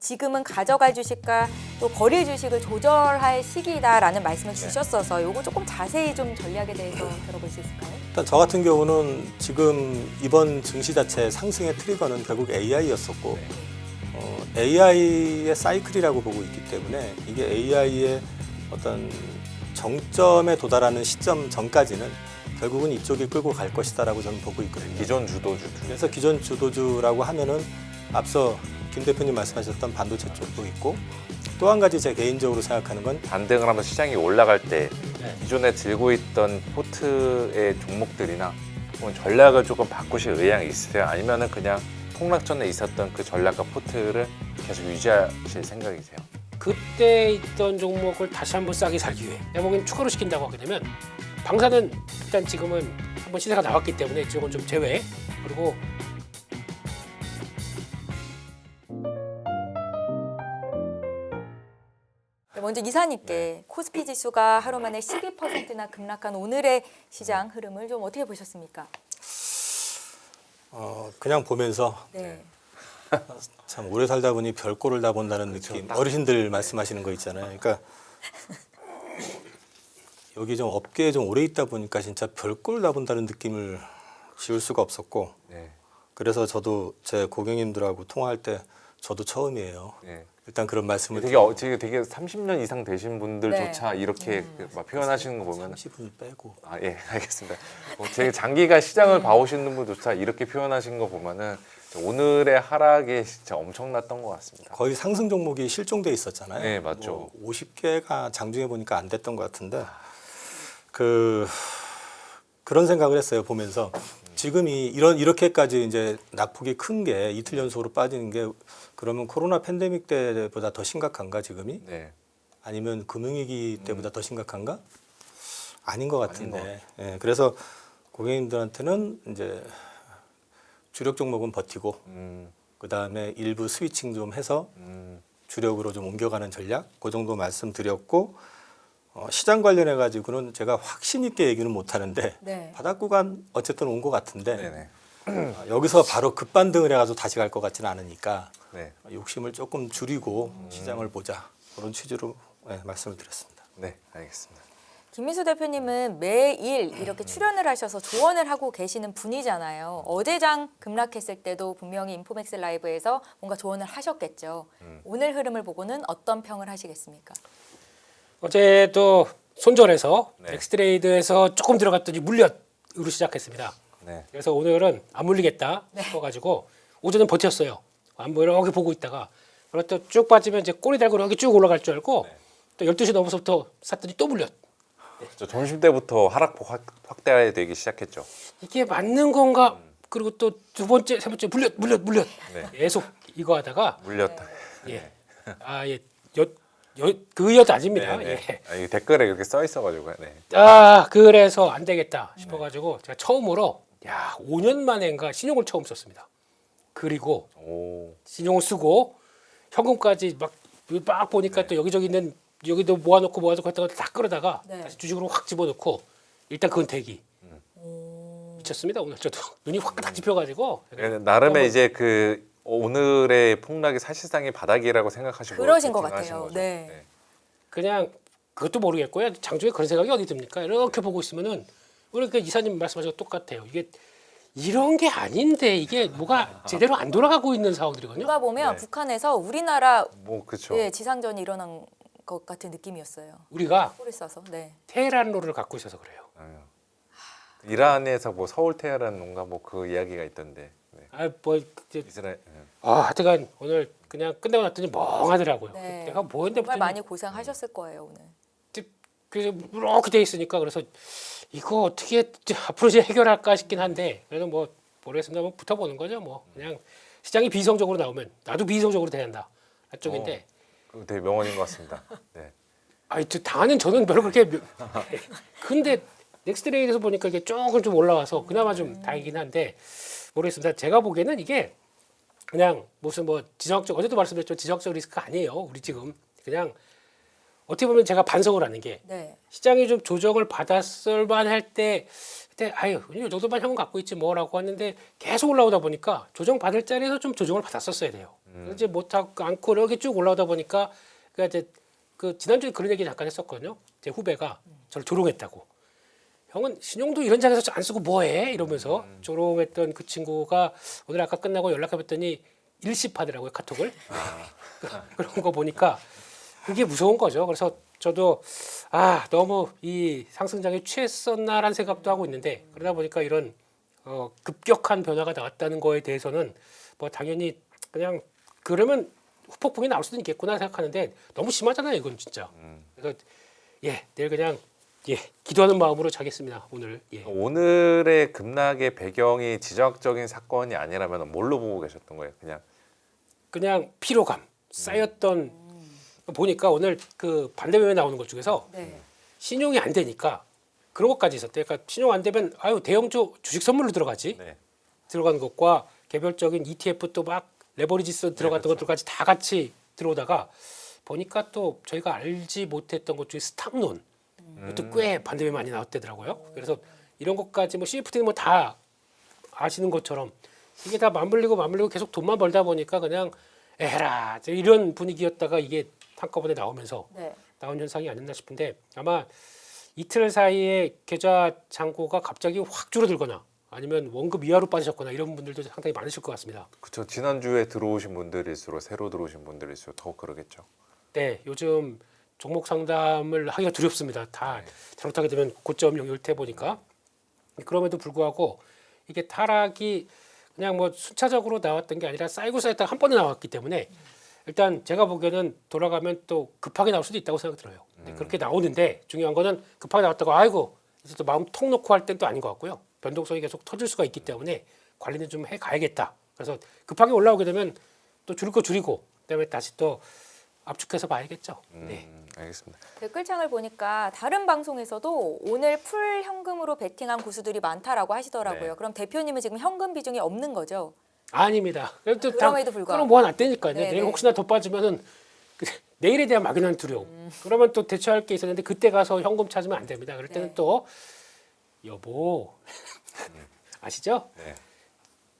지금은 가져갈 주식과 또 버릴 주식을 조절할 시기다라는 말씀을 주셨어서 요거 조금 자세히 좀 전략에 대해서 들어볼 수 있을까요? 일단 저 같은 경우는 지금 이번 증시 자체 상승의 트리거는 결국 AI였었고 AI의 사이클이라고 보고 있기 때문에 이게 AI의 어떤 정점에 도달하는 시점 전까지는 결국은 이쪽이 끌고 갈 것이다라고 저는 보고 있거든요. 기존 주도주. 그래서 기존 주도주라고 하면은 앞서 김 대표님 말씀하셨던 반도체 쪽도 있고 또 한 가지 제 개인적으로 생각하는 건 반등을 하면서 시장이 올라갈 때 기존에 들고 있던 포트의 종목들이나 혹은 전략을 조금 바꾸실 의향이 있으세요? 아니면은 그냥 폭락 전에 있었던 그 전략과 포트를 계속 유지하실 생각이세요? 그때 있던 종목을 다시 한번 싸게 살기 위해 내가 보기엔 추가로 시킨다고 하게 되면 방사는 일단 지금은 한번 시세가 나왔기 때문에 이쪽은 좀 제외. 그리고 먼저 이사님께 코스피 지수가 하루 만에 12%나 급락한 오늘의 시장 흐름을 좀 어떻게 보셨습니까? 그냥 보면서 네. 참 오래 살다 보니 별꼴을 다 본다는 느낌. 어르신들 말씀하시는 거 있잖아요. 그러니까 여기 좀 업계에 좀 오래 있다 보니까 진짜 별꼴을 다 본다는 느낌을 지울 수가 없었고 네. 그래서 저도 제 고객님들하고 통화할 때 저도 처음이에요. 네. 일단 그런 말씀을 되게 30년 이상 되신 분들조차 이렇게 막 표현하시는 거 보면 30분 빼고 예, 알겠습니다. 되게 장기간 시장을 봐오시는 분조차 이렇게 표현하신 거 보면은 오늘의 하락이 진짜 엄청났던 것 같습니다. 거의 상승 종목이 실종돼 있었잖아요. 네, 맞죠. 50개가 장중에 보니까 안 됐던 것 같은데 그런 생각을 했어요. 보면서 지금이 이렇게까지 이제 낙폭이 큰 게 이틀 연속으로 빠지는 게 그러면 코로나 팬데믹 때보다 더 심각한가 지금이? 네. 아니면 금융위기 때보다 더 심각한가? 아닌 것 같은데. 예, 그래서 고객님들한테는 이제 주력 종목은 버티고 그 다음에 일부 스위칭 좀 해서 주력으로 좀 옮겨가는 전략 그 정도 말씀드렸고 시장 관련해 가지고는 제가 확신 있게 얘기는 못 하는데 네. 바닥 구간 어쨌든 온 것 같은데 네네. 여기서 바로 급반등을 해가지고 다시 갈 것 같지는 않으니까 네. 욕심을 조금 줄이고 시장을 보자 그런 취지로 말씀을 드렸습니다. 네, 알겠습니다. 김민수 대표님은 매일 이렇게 출연을 하셔서 조언을 하고 계시는 분이잖아요. 어제장 급락했을 때도 분명히 인포맥스 라이브에서 뭔가 조언을 하셨겠죠. 오늘 흐름을 보고는 어떤 평을 하시겠습니까? 어제도 손절해서 네. 엑스트레이드에서 조금 들어갔더니 물엿으로 시작했습니다. 네. 그래서 오늘은 안 물리겠다 싶어가지고 오전은 버텼어요. 안 보여 이렇게 보고 있다가 그리고 또 쭉 빠지면 이제 꼬리 달고 이렇게 쭉 올라갈 줄 알고 또 12시 넘어서부터 샀더니 또 물렸. 그렇죠. 점심 때부터 하락폭 확대되기 시작했죠. 이게 맞는 건가? 그리고 또 두 번째, 세 번째 물렸. 네. 계속 이거 하다가 물렸다. 예, 그 엿 아닙니다. 네, 네. 예. 아, 이 댓글에 이렇게 써 있어가지고. 네. 그래서 안 되겠다 싶어가지고 제가 처음으로 5년 만에인가 신용을 처음 썼습니다. 그리고 오. 신용을 쓰고 현금까지 막 보니까 또 여기저기 있는 여기도 모아놓고 했다가 다 끌어다가 다시 주식으로 확 집어넣고 일단 그건 대기. 미쳤습니다. 오늘 저도 눈이 확 딱 집혀가지고 나름의 이제 그 오늘의 폭락이 사실상의 바닥이라고 생각하시고 그러신 것 대충 하신 같아요. 거죠. 네. 그냥 그것도 모르겠고요. 장중에 그런 생각이 어디 듭니까? 이렇게 보고 있으면은 그러니까 이사님 말씀하신 거 똑같아요. 이게 이런 게 아닌데 이게 뭐가 제대로 안 돌아가고 있는 상황들이거든요. 누가 보면 네. 북한에서 우리나라 뭐 그렇죠. 지상전이 일어난 것 같은 느낌이었어요. 우리가 꼬리 써서. 네. 테헤란로를 갖고 있어서 그래요. 이란에서 뭐 서울 테헤란 뭔가 뭐 그 이야기가 있던데. 네. 이스라엘. 하여튼간 오늘 그냥 끝내고 났더니 멍하더라고요. 네. 내가 뭐 했는데 정말 많이 고생하셨을 거예요 오늘. 그래서 이렇게 돼 있으니까 그래서 이거 어떻게 앞으로 이제 해결할까 싶긴 한데 그래도 뭐 모르겠습니다. 뭐 붙어보는 거죠. 뭐 그냥 시장이 비이성적으로 나오면 나도 비이성적으로 돼야 한다 쪽인데. 그거 되게 명언인 것 같습니다. 네. 당하는 저는 별로 그렇게 근데 넥스트레이드에서 보니까 이게 조금 좀 올라와서 그나마 좀 다행이긴 한데 모르겠습니다. 제가 보기에는 이게 그냥 무슨 뭐 지정학적 어제도 말씀드렸죠. 지정학적 리스크가 아니에요. 우리 지금 그냥 어떻게 보면 제가 반성을 하는 게 네. 시장이 좀 조정을 받았을 만할 때 그때 아유 이 정도만 형은 갖고 있지 뭐라고 했는데 계속 올라오다 보니까 조정 받을 자리에서 좀 조정을 받았었어야 돼요. 이제 못하고 않고 이렇게 쭉 올라오다 보니까 그러니까 이제 그 지난주에 그런 얘기 잠깐 했었거든요. 제 후배가 저를 조롱했다고. 형은 신용도 이런 장에서 안 쓰고 뭐해? 이러면서 조롱했던 그 친구가 오늘 아까 끝나고 연락해봤더니 일십하더라고요, 카톡을. 그런 거 보니까 그게 무서운 거죠. 그래서 저도 너무 이 상승장에 취했었나라는 생각도 하고 있는데 그러다 보니까 이런 급격한 변화가 나왔다는 거에 대해서는 뭐 당연히 그냥 그러면 후폭풍이 나올 수도 있겠구나 생각하는데 너무 심하잖아요, 이건 진짜. 그래서 내일 그냥 기도하는 마음으로 자겠습니다. 오늘. 오늘의 급락의 배경이 지정학적인 사건이 아니라면 뭘로 보고 계셨던 거예요? 그냥 피로감 쌓였던 보니까 오늘 그 반대면에 나오는 것 중에서 네. 신용이 안 되니까 그런 것까지 있었대요. 그러니까 신용 안 되면 대형주 주식 선물로 들어가지. 네. 들어가는 것과 개별적인 ETF 또 막 레버리지스 들어갔던 것들까지 다 같이 들어오다가 보니까 또 저희가 알지 못했던 것 중에 스탁론 이것도 꽤 반대면 많이 나왔대더라고요. 그래서 이런 것까지 뭐 CFT는 뭐 다 아시는 것처럼 이게 다 맞물리고 계속 돈만 벌다 보니까 그냥 에라 이런 분위기였다가 이게 한꺼번에 나오면서 네. 나온 현상이 아니었나 싶은데 아마 이틀 사이에 계좌 잔고가 갑자기 확 줄어들거나 아니면 원금 이하로 빠지셨거나 이런 분들도 상당히 많으실 것 같습니다. 그렇죠. 지난주에 들어오신 분들일수록 새로 들어오신 분들일수록 더욱 그러겠죠. 네, 요즘 종목 상담을 하기가 두렵습니다. 다 잘못하게 되면 고점 연결돼 보니까 그럼에도 불구하고 이게 타락이 그냥 뭐 순차적으로 나왔던 게 아니라 쌓이고 쌓였다가 한 번에 나왔기 때문에 일단 제가 보기에는 돌아가면 또 급하게 나올 수도 있다고 생각이 들어요. 근데 그렇게 나오는데 중요한 거는 급하게 나왔다고 아이고 이제 또 마음 통 놓고 할 땐 또 아닌 것 같고요. 변동성이 계속 터질 수가 있기 때문에 관리는 좀 해가야겠다. 그래서 급하게 올라오게 되면 또 줄일 거 줄이고 그다음에 다시 또 압축해서 봐야겠죠. 네. 알겠습니다. 댓글창을 보니까 다른 방송에서도 오늘 풀 현금으로 베팅한 고수들이 많다라고 하시더라고요. 네. 그럼 대표님은 지금 현금 비중이 없는 거죠? 아닙니다. 그래도 그럼에도 불구하고. 그럼 모아놨다니까요. 네네. 내일 혹시나 더 빠지면은 내일에 대한 막연한 두려움. 그러면 또 대처할 게 있었는데 그때 가서 현금 찾으면 안 됩니다. 그럴 때는 네. 또 여보 아시죠? 네.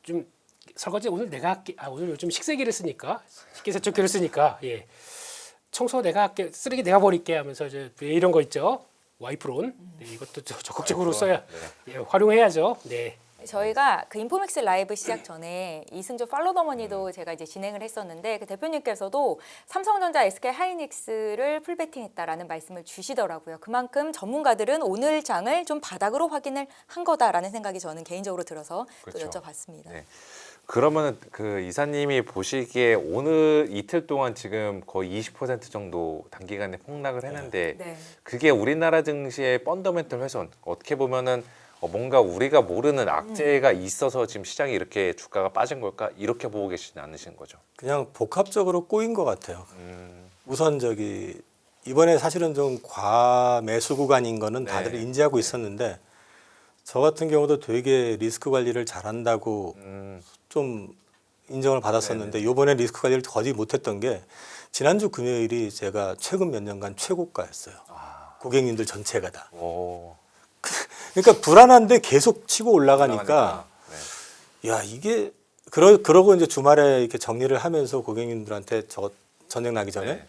좀 설거지 오늘 내가 할게. 오늘 요즘 식세기를 쓰니까 식기세척기를 쓰니까 청소 내가 할게. 쓰레기 내가 버릴게 하면서 이제 이런 거 있죠. 와이프론. 네, 이것도 적극적으로 써야 활용해야죠. 네. 저희가 그 인포맥스 라이브 시작 전에 이승조 팔로더머니도 제가 이제 진행을 했었는데 그 대표님께서도 삼성전자, SK 하이닉스를 풀베팅했다라는 말씀을 주시더라고요. 그만큼 전문가들은 오늘 장을 좀 바닥으로 확인을 한 거다라는 생각이 저는 개인적으로 들어서 그렇죠. 또 여쭤봤습니다. 네. 그러면은 그 이사님이 보시기에 오늘 이틀 동안 지금 거의 20% 정도 단기간에 폭락을 했는데 네. 그게 우리나라 증시의 펀더멘털 훼손 어떻게 보면은 뭔가 우리가 모르는 악재가 있어서 지금 시장이 이렇게 주가가 빠진 걸까 이렇게 보고 계시지 않으신 거죠? 그냥 복합적으로 꼬인 것 같아요. 우선 이번에 사실은 좀 과매수 구간인 거는 다들 네. 인지하고 있었는데 저 같은 경우도 되게 리스크 관리를 잘한다고 좀 인정을 받았었는데 이번에 리스크 관리를 거의 못했던 게 지난주 금요일이 제가 최근 몇 년간 최고가였어요. 고객님들 전체가 다. 오. 그러니까 불안한데 계속 치고 올라가니까 야 이게 그러고 이제 주말에 이렇게 정리를 하면서 고객님들한테 전쟁 나기 전에 네.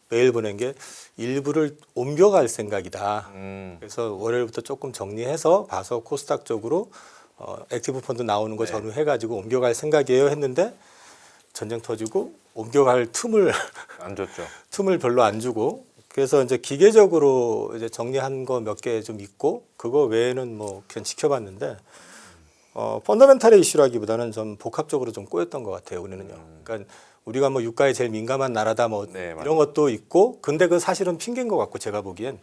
메일 보낸 게 일부를 옮겨갈 생각이다. 음. 그래서 월요일부터 조금 정리해서 봐서 코스닥 쪽으로 액티브 펀드 나오는 거 네. 전후해가지고 옮겨갈 생각이에요 했는데 전쟁 터지고 옮겨갈 안 좋죠. 틈을 별로 안 주고 그래서 이제 기계적으로 이제 정리한 거 몇 개 좀 있고 그거 외에는 뭐 그냥 지켜봤는데 펀더멘탈의 이슈라기보다는 좀 복합적으로 좀 꼬였던 것 같아요 우리는요. 그러니까 우리가 뭐 유가에 제일 민감한 나라다 뭐 네, 맞아요. 이런 것도 있고 근데 그 사실은 핑계인 것 같고 제가 보기엔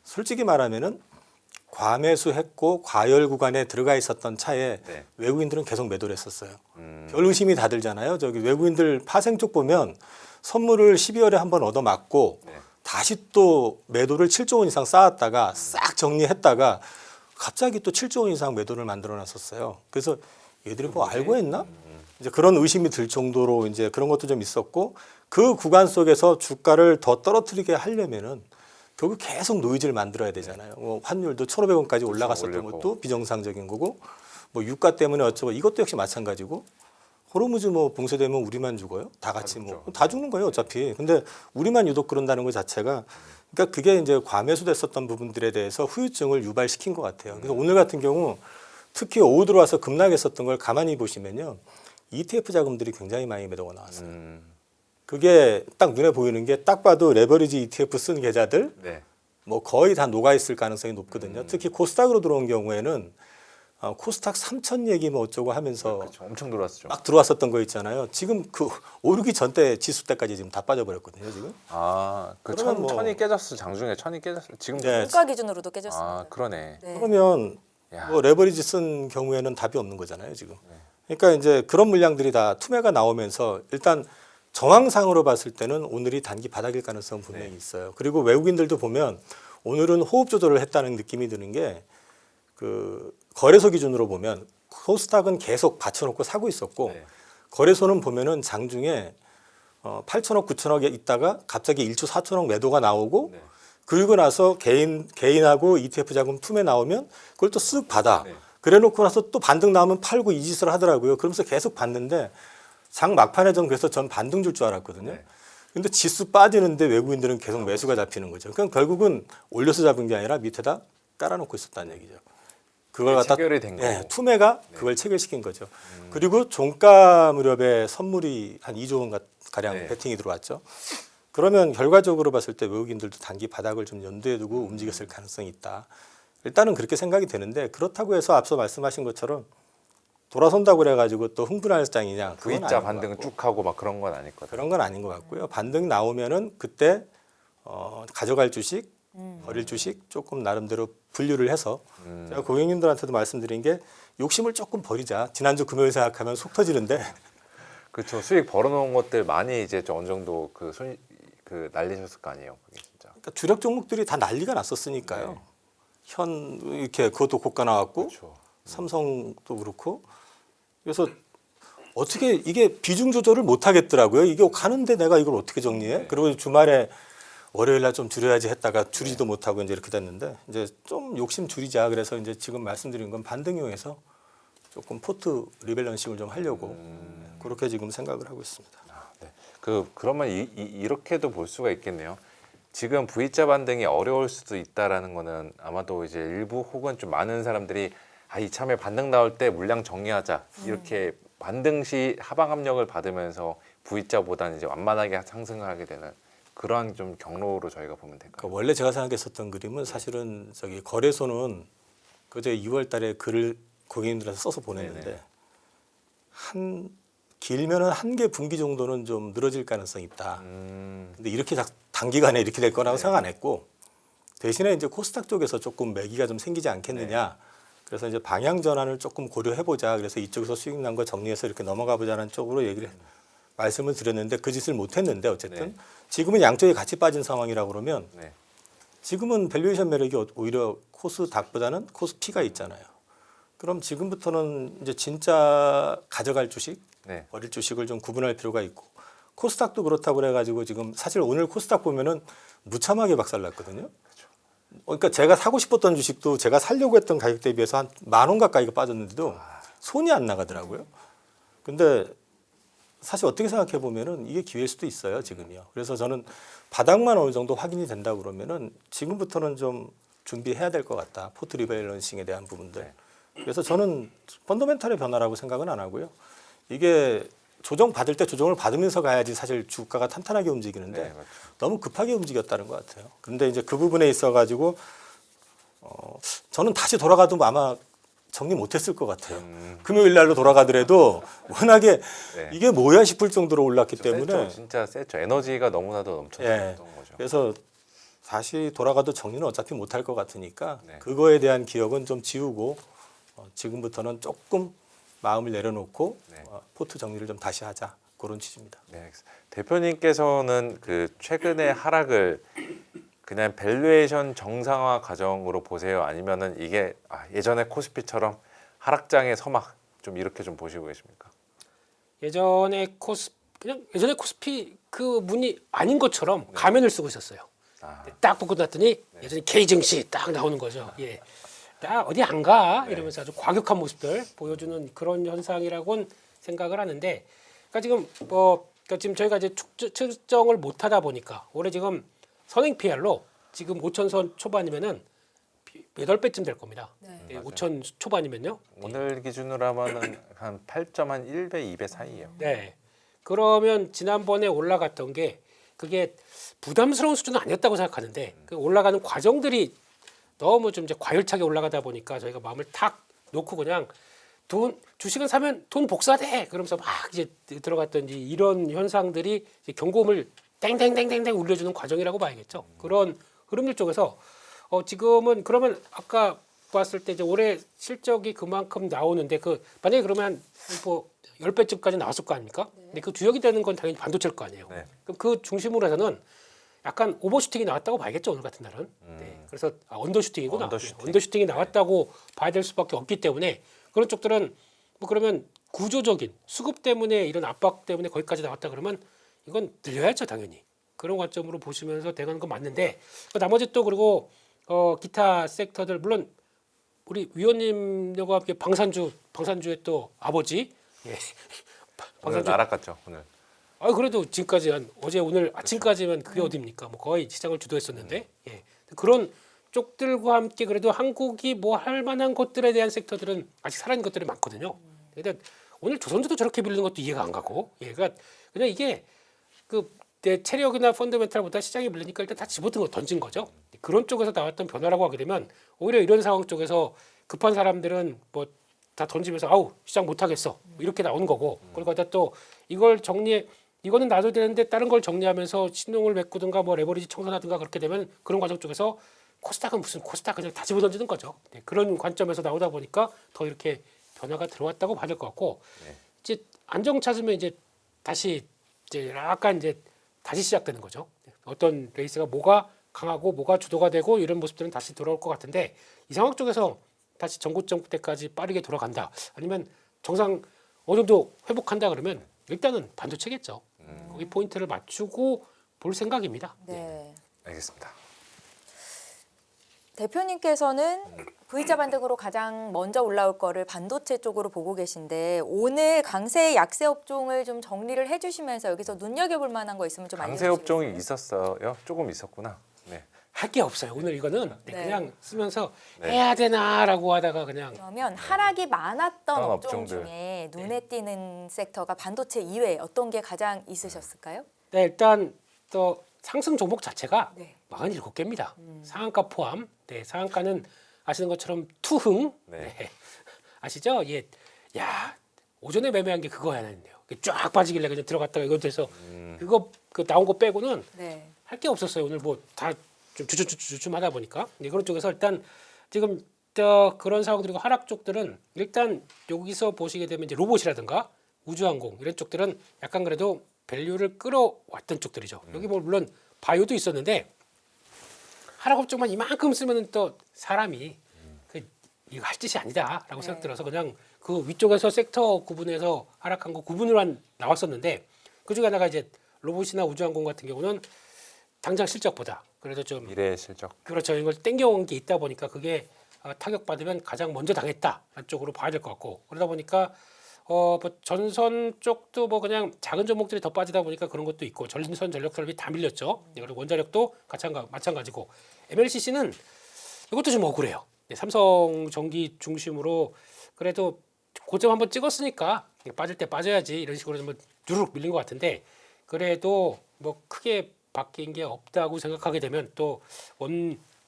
솔직히 말하면은 과매수했고 과열 구간에 들어가 있었던 차에 네. 외국인들은 계속 매도를 했었어요. 별 의심이 다 들잖아요. 저기 외국인들 파생 쪽 보면 선물을 12월에 한번 얻어맞고 네. 다시 또 매도를 7조 원 이상 쌓았다가 싹 정리했다가 갑자기 또 7조 원 이상 매도를 만들어 놨었어요. 그래서 얘들이 뭐 알고 했나? 이제 그런 의심이 들 정도로 이제 그런 것도 좀 있었고 그 구간 속에서 주가를 더 떨어뜨리게 하려면은 결국 계속 노이즈를 만들어야 되잖아요. 뭐 환율도 1,500원까지 올라갔었던 올리고. 것도 비정상적인 거고 뭐 유가 때문에 어쩌고 이것도 역시 마찬가지고 호르무즈 뭐 붕괴되면 우리만 죽어요? 다 같이 뭐 죽죠. 다 죽는 거예요 어차피. 근데 우리만 유독 그런다는 것 자체가 그러니까 그게 이제 과매수됐었던 부분들에 대해서 후유증을 유발시킨 것 같아요. 그래서 오늘 같은 경우 특히 오후 들어와서 급락했었던 걸 가만히 보시면요, ETF 자금들이 굉장히 많이 매도가 나왔어요. 그게 딱 눈에 보이는 게 딱 봐도 레버리지 ETF 쓴 계좌들 네. 뭐 거의 다 녹아 있을 가능성이 높거든요. 특히 코스닥으로 들어온 경우에는 코스닥 3천 얘기 뭐 어쩌고 하면서 그렇죠. 엄청 들어왔죠. 막 들어왔었던 거 있잖아요. 지금 그 오르기 전 때 지수 때까지 지금 다 빠져버렸거든요. 지금. 아, 그 그러면 뭐- 천이 깨졌어. 장중에 천이 깨졌어. 지금 네. 물가 기준으로도 깨졌습니다. 아, 그러네. 네. 그러면 야. 뭐 레버리지 쓴 경우에는 답이 없는 거잖아요. 지금. 그러니까 이제 그런 물량들이 다 투매가 나오면서 일단 정황상으로 봤을 때는 오늘이 단기 바닥일 가능성은 분명히 있어요. 그리고 외국인들도 보면 오늘은 호흡 조절을 했다는 느낌이 드는 게 그 거래소 기준으로 보면 코스닥은 계속 받쳐놓고 사고 있었고 네. 거래소는 보면은 장중에 8천억, 9천억에 있다가 갑자기 1조 4천억 매도가 나오고 네. 그리고 나서 개인하고 ETF 자금 투매 나오면 그걸 또 쓱 받아. 네. 그래놓고 나서 또 반등 나오면 팔고 이 짓을 하더라고요. 그러면서 계속 봤는데 장 막판에 전 그래서 전 반등 줄 줄 알았거든요. 네. 근데 지수 빠지는데 외국인들은 계속 매수가 잡히는 거죠. 그럼 결국은 올려서 잡은 게 아니라 밑에다 깔아놓고 있었다는 얘기죠. 그걸 갖다 체결이 된 예, 거고. 투매가 그걸 체결시킨 거죠. 그리고 종가 무렵에 선물이 한 2조 원 가량 네. 베팅이 들어왔죠. 그러면 결과적으로 봤을 때 외국인들도 단기 바닥을 좀 염두에 두고 움직였을 가능성이 있다. 일단은 그렇게 생각이 되는데 그렇다고 해서 앞서 말씀하신 것처럼 돌아선다고 그래가지고 또 흥분할 장이냐 그건 V자 아닌 것 반등은 같고. 쭉 하고 막 그런 건 아닐 거다. 그런 건 아닌 것 같고요. 반등 나오면은 그때 가져갈 주식, 버릴 주식 조금 나름대로 분류를 해서 제가 고객님들한테도 말씀드린 게 욕심을 조금 버리자. 지난주 금요일 생각하면 속 터지는데 그렇죠. 수익 벌어놓은 것들 많이 이제 좀 어느 정도 그 날리셨을 거 아니에요. 그게 진짜. 그러니까 주력 종목들이 다 난리가 났었으니까요. 네. 현 이렇게 그것도 고가 나왔고 그렇죠. 삼성도 그렇고 그래서 어떻게 이게 비중 조절을 못 하겠더라고요. 이게 가는데 내가 이걸 어떻게 정리해? 네. 그리고 주말에 월요일 날 좀 줄여야지 했다가 줄이지도 못하고 이제 이렇게 됐는데 이제 좀 욕심 줄이자. 그래서 이제 지금 말씀드린 건 반등용에서 조금 포트 리밸런싱을 좀 하려고 그렇게 지금 생각을 하고 있습니다. 네. 그러면 이렇게도 볼 수가 있겠네요. 지금 V자 반등이 어려울 수도 있다라는 거는 아마도 이제 일부 혹은 좀 많은 사람들이 이참에 반등 나올 때 물량 정리하자 이렇게 반등 시 하방 압력을 받으면서 V자보다는 이제 완만하게 상승을 하게 되는 그러한 좀 경로로 저희가 보면 될까요? 그러니까 원래 제가 생각했었던 그림은 사실은 저기 거래소는 그제 2월달에 글을 고객님들한테 써서 보냈는데 네네. 한 길면은 한 개 분기 정도는 좀 늘어질 가능성이 있다. 근데 이렇게 단기간에 이렇게 될 거라고 생각 안 했고 대신에 이제 코스닥 쪽에서 조금 매기가 좀 생기지 않겠느냐. 그래서 이제 방향 전환을 조금 고려해 보자. 그래서 이쪽에서 수익 난 거 정리해서 이렇게 넘어가 보자는 쪽으로 말씀을 드렸는데 그 짓을 못 했는데 어쨌든 네. 지금은 양쪽이 같이 빠진 상황이라고 그러면 네. 지금은 밸류에이션 매력이 오히려 코스닥보다는 코스피가 있잖아요. 그럼 지금부터는 이제 진짜 가져갈 주식, 네. 버릴 주식을 좀 구분할 필요가 있고 코스닥도 그렇다고 그래가지고 지금 사실 오늘 코스닥 보면은 무참하게 박살났거든요. 그러니까 제가 사고 싶었던 주식도 제가 살려고 했던 가격 대비해서 한 10,000원 가까이가 빠졌는데도 손이 안 나가더라고요. 근데 사실 어떻게 생각해 보면은 이게 기회일 수도 있어요, 지금이요. 그래서 저는 바닥만 어느 정도 확인이 된다 그러면은 지금부터는 좀 준비해야 될 것 같다. 포트 리밸런싱에 대한 부분들. 그래서 저는 펀더멘탈의 변화라고 생각은 안 하고요. 이게 조정 받을 때 조정을 받으면서 가야지 사실 주가가 탄탄하게 움직이는데 네, 맞죠. 너무 급하게 움직였다는 것 같아요. 그런데 이제 그 부분에 있어 가지고 저는 다시 돌아가도 아마 정리 못했을 것 같아요. 금요일 날로 돌아가더라도 워낙에 네. 이게 뭐야 싶을 정도로 올랐기 때문에 세죠. 진짜 세죠. 에너지가 너무나도 넘쳤던 예. 거죠. 그래서 다시 돌아가도 정리는 어차피 못할 것 같으니까 네. 그거에 대한 기억은 좀 지우고 지금부터는 조금 마음을 내려놓고 네. 포트 정리를 좀 다시 하자 그런 취지입니다. 네. 대표님께서는 그 최근의 하락을 그냥 밸류에이션 정상화 과정으로 보세요? 아니면은 이게 예전에 코스피처럼 하락장의 서막 좀 이렇게 좀 보시고 계십니까? 예전에 코스피 그 문이 아닌 것처럼 가면을 쓰고 있었어요. 아, 딱 보고 났더니 예전에 K 증시 딱 나오는 거죠. 예. 나 어디 안 가? 이러면서 아주 과격한 모습들 보여주는 그런 현상이라고는 생각을 하는데, 그러니까 지금 그러니까 지금 저희가 이제 측정을 못 하다 보니까 올해 지금 선행 PR로 지금 5,000선 초반이면은 8배쯤 될 겁니다. 네. 네, 5,000 초반이면요. 오늘 기준으로 하면은 한 8.1배, 2배 사이예요. 네. 그러면 지난번에 올라갔던 게 그게 부담스러운 수준은 아니었다고 생각하는데 그 올라가는 과정들이 너무 좀 이제 과열차게 올라가다 보니까 저희가 마음을 탁 놓고 그냥 주식은 사면 돈 복사돼 그러면서 막 이제 들어갔던 이제 이런 현상들이 이제 경고음을 땡땡땡땡땡 울려주는 과정이라고 봐야겠죠. 그런 흐름들 쪽에서 지금은 그러면 아까 봤을 때 이제 올해 실적이 그만큼 나오는데 그 만약에 그러면 뭐 10배쯤까지 나왔을 거 아닙니까? 근데 그 주역이 되는 건 당연히 반도체일 거 아니에요. 네. 그럼 그 중심으로 해서는 약간 오버슈팅이 나왔다고 봐야겠죠 오늘 같은 날은. 네. 그래서 언더슈팅이구나. 언더슈팅. 언더슈팅이 나왔다고 봐야 될 수밖에 없기 때문에 그런 쪽들은 뭐 그러면 구조적인 수급 때문에 이런 압박 때문에 거기까지 나왔다 그러면 이건 늘려야죠 당연히. 그런 관점으로 보시면서 대가는 건 맞는데 나머지 또 그리고 기타 섹터들 물론 우리 위원님과 함께 방산주의 또 아버지 예. 오늘 날아갔죠 오늘. 그래도 지금까지 어제 오늘 아침까지만 그게 어딥니까? 뭐 거의 시장을 주도했었는데 예. 그런 쪽들과 함께 그래도 한국이 뭐 할 만한 것들에 대한 섹터들은 아직 살아있는 것들이 많거든요. 근데 오늘 조선주도 저렇게 빌리는 것도 이해가 안 가고 예. 그러니까 그냥 이게 내 체력이나 펀더멘탈보다 시장이 밀리니까 일단 다 집어든 거 던진 거죠. 그런 쪽에서 나왔던 변화라고 하게 되면 오히려 이런 상황 쪽에서 급한 사람들은 뭐 다 던지면서 아우 시장 못 하겠어 이렇게 나오는 거고 그리고 또 이걸 이거는 놔둬야 되는데 다른 걸 정리하면서 신용을 메꾸든가 뭐 레버리지 청산하든가 그렇게 되면 그런 과정 쪽에서 코스닥은 무슨 코스닥 그냥 다 집어던지는 거죠. 네, 그런 관점에서 나오다 보니까 더 이렇게 변화가 들어왔다고 봐야 될 것 같고 네. 이제 안정 찾으면 이제 다시 이제 약간 이제 다시 시작되는 거죠. 어떤 레이스가 뭐가 강하고 뭐가 주도가 되고 이런 모습들은 다시 돌아올 것 같은데 이 상황 쪽에서 다시 전고점 때까지 빠르게 돌아간다. 아니면 정상 어느 정도 회복한다 그러면 일단은 반도체겠죠. 거기 포인트를 맞추고 볼 생각입니다. 네. 알겠습니다. 대표님께서는 V자 반등으로 가장 먼저 올라올 거를 반도체 쪽으로 보고 계신데 오늘 강세 약세 업종을 좀 정리를 해주시면서 여기서 눈여겨볼 만한 거 있으면 좀 강세 알려주시겠어요? 업종이 있었어요. 조금 있었구나. 네. 할 게 없어요. 오늘 이거는 네. 그냥 쓰면서 네. 해야 되나라고 하다가 그냥 그러면 하락이 많았던 그런 업종 업종들. 중에 눈에 띄는 섹터가 반도체 이외에 어떤 게 가장 있으셨을까요? 네, 일단 또 상승 종목 자체가 네. 47개입니다. 상한가 포함. 네, 상한가는 아시는 것처럼 투흥. 네. 네. 아시죠? 예. 야, 오전에 매매한 게 그거 하나인데요. 쫙 빠지길래 그냥 들어갔다가 이거 돼서 그거 나온 거 빼고는 네. 할 게 없었어요. 오늘 뭐 다 좀 주춤 하다 보니까. 네, 그런 쪽에서 일단 지금 그런 상황 그리고 하락 쪽들은 일단 여기서 보시게 되면 이제 로봇이라든가 우주항공 이런 쪽들은 약간 그래도 밸류를 끌어왔던 쪽들이죠. 여기 뭐 물론 바이오도 있었는데 하락 업종만 이만큼 쓰면은 또 사람이 이거 할 짓이 아니다라고 네. 생각 들어서 그냥 그 위쪽에서 섹터 구분해서 하락한 거 구분으로만 나왔었는데 그 중에 하나가 이제 로봇이나 우주항공 같은 경우는 당장 실적보다 그래도 좀 미래 실적. 그렇죠. 이걸 땡겨온 게 있다 보니까 그게 타격받으면 가장 먼저 당했다 쪽으로 봐야 될 것 같고 그러다 보니까 뭐 전선 쪽도 뭐 그냥 작은 종목들이 더 빠지다 보니까 그런 것도 있고 전선 전력 설비 다 밀렸죠. 그리고 원자력도 마찬가지고 MLCC는 이것도 좀 억울해요. 삼성전기 중심으로 그래도 고점 한번 찍었으니까 빠질 때 빠져야지 이런 식으로 좀 누르륵 밀린 것 같은데 그래도 뭐 크게 바뀐 게 없다고 생각하게 되면 또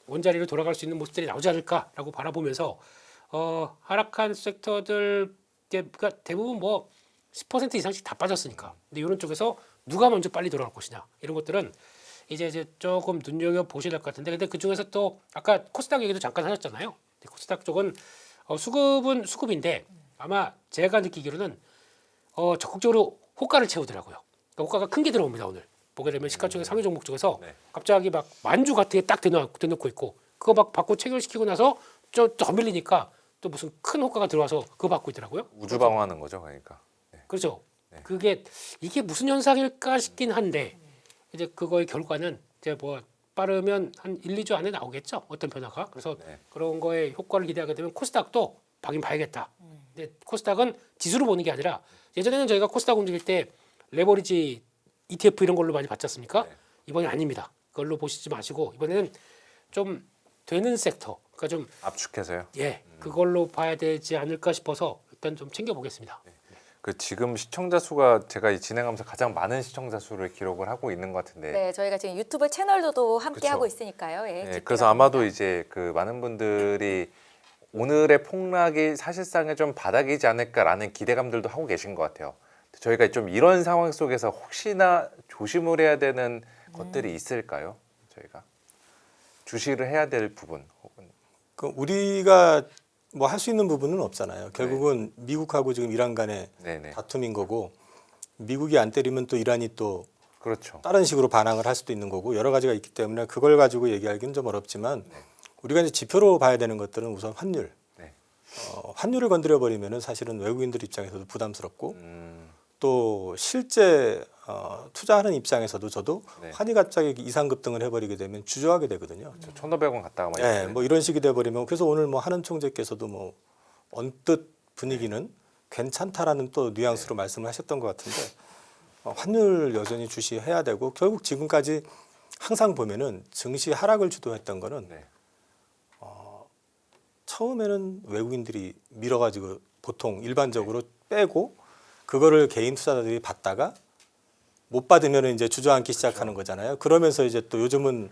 원자리로 돌아갈 수 있는 모습들이 나오지 않을까라고 바라보면서 하락한 섹터들 그러니까 대부분 뭐 10% 이상씩 다 빠졌으니까 근데 이런 쪽에서 누가 먼저 빨리 돌아올 것이냐 이런 것들은 이제 조금 눈여겨 보셔야 될 것 같은데 근데 그 중에서 또 아까 코스닥 얘기도 잠깐 하셨잖아요. 코스닥 쪽은 수급은 수급인데 아마 제가 느끼기로는 적극적으로 호가를 채우더라고요. 그러니까 호가가 큰 게 들어옵니다 오늘. 보게 되면 시가총액 상위 종목 중에서 네. 갑자기 막 만주 같은 게 딱 대놓고 있고 그거 막 받고 체결시키고 나서 더 밀리니까 또 무슨 큰 호가가 들어와서 그거 받고 있더라고요. 우주 방어하는 거죠, 그러니까. 그렇죠. 네. 이게 무슨 현상일까 싶긴 한데 이제 그거의 결과는 이제 뭐 빠르면 한 1, 2주 안에 나오겠죠. 어떤 변화가. 그래서 네. 그런 거에 효과를 기대하게 되면 코스닥도 봐긴 봐야겠다. 근데 코스닥은 지수로 보는 게 아니라 예전에는 저희가 코스닥 움직일 때 레버리지 ETF 이런 걸로 많이 봤지 않습니까? 네. 이번엔 아닙니다. 그걸로 보시지 마시고 이번에는 좀 되는 섹터, 그러니까 좀 압축해서요. 그걸로 봐야 되지 않을까 싶어서 일단 좀 챙겨보겠습니다. 그 지금 시청자 수가 제가 이 진행하면서 가장 많은 시청자 수를 기록을 하고 있는 것 같은데. 네, 저희가 지금 유튜브 채널도 함께 그쵸. 하고 있으니까요. 예, 네, 집계가 그래서 아마도 됩니다. 이제 그 많은 분들이 오늘의 폭락이 사실상의 좀 바닥이지 않을까라는 기대감들도 하고 계신 것 같아요. 저희가 좀 이런 상황 속에서 혹시나 조심을 해야 되는 것들이 있을까요? 저희가 주시를 해야 될 부분 혹은 그 우리가 뭐 할 수 있는 부분은 없잖아요. 결국은 미국하고 지금 이란 간의 네네 다툼인 거고 미국이 안 때리면 또 이란이 또 그렇죠. 다른 식으로 반항을 할 수도 있는 거고 여러 가지가 있기 때문에 그걸 가지고 얘기하기는 좀 어렵지만 우리가 이제 지표로 봐야 되는 것들은 우선 환율. 네. 환율을 건드려 버리면은 사실은 외국인들 입장에서도 부담스럽고 또 실제 투자하는 입장에서도 저도 네. 환이 갑자기 이상 급등을 해버리게 되면 주저하게 되거든요. 1,500원 갔다가 막 네, 이렇게 뭐 이런 식이 돼버리면 그래서 오늘 뭐 하는 총재께서도 뭐 언뜻 분위기는 괜찮다라는 또 뉘앙스로 말씀을 하셨던 것 같은데 환율 여전히 주시해야 되고 결국 지금까지 항상 보면은 증시 하락을 주도했던 거는 네. 처음에는 외국인들이 밀어가지고 보통 일반적으로 빼고 그거를 개인 투자자들이 받다가 못 받으면 이제 주저앉기 시작하는 거잖아요. 그러면서 이제 또 요즘은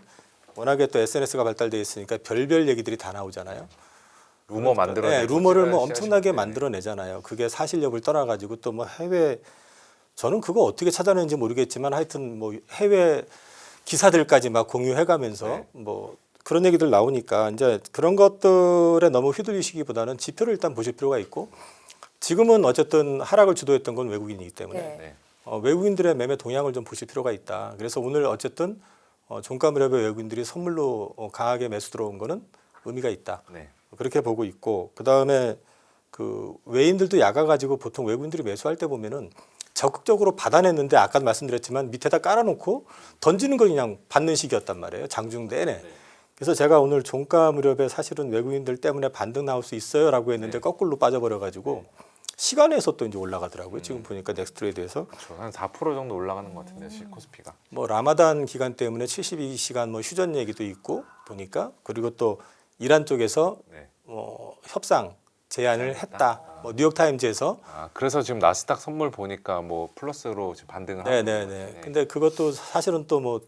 워낙에 또 SNS가 발달돼 있으니까 별별 얘기들이 다 나오잖아요. 루머 만들어 네, 루머를 뭐 엄청나게 만들어내잖아요. 그게 사실 여부를 떠나가지고 또 뭐 해외 저는 그거 어떻게 찾아내는지 모르겠지만 하여튼 뭐 해외 기사들까지 막 공유해가면서 네. 뭐 그런 얘기들 나오니까 이제 그런 것들에 너무 휘둘리시기보다는 지표를 일단 보실 필요가 있고 지금은 어쨌든 하락을 주도했던 건 외국인이기 때문에 네. 네. 외국인들의 매매 동향을 좀 보실 필요가 있다. 그래서 오늘 어쨌든 종가 무렵에 외국인들이 선물로 강하게 매수 들어온 거는 의미가 있다. 네. 그렇게 보고 있고 그 다음에 그 외인들도 야가 가지고 보통 외국인들이 매수할 때 보면은 적극적으로 받아냈는데 아까도 말씀드렸지만 밑에다 깔아놓고 던지는 걸 그냥 받는 식이었단 말이에요. 장중 내내. 그래서 제가 오늘 종가 무렵에 사실은 외국인들 때문에 반등 나올 수 있어요라고 했는데 거꾸로 빠져버려가지고 시간에서 또 이제 올라가더라고요. 지금 보니까 넥스트레이드에서 그렇죠. 한 4% 정도 올라가는 것 같은데 코스피가. 뭐 라마단 기간 때문에 72시간 뭐 휴전 얘기도 있고 보니까 그리고 또 이란 쪽에서 네. 협상 제안을 했다. 뭐 뉴욕타임즈에서 그래서 지금 나스닥 선물 보니까 뭐 플러스로 지금 반등을 하는 네네네. 것 같아요. 근데 그것도 사실은 또 뭐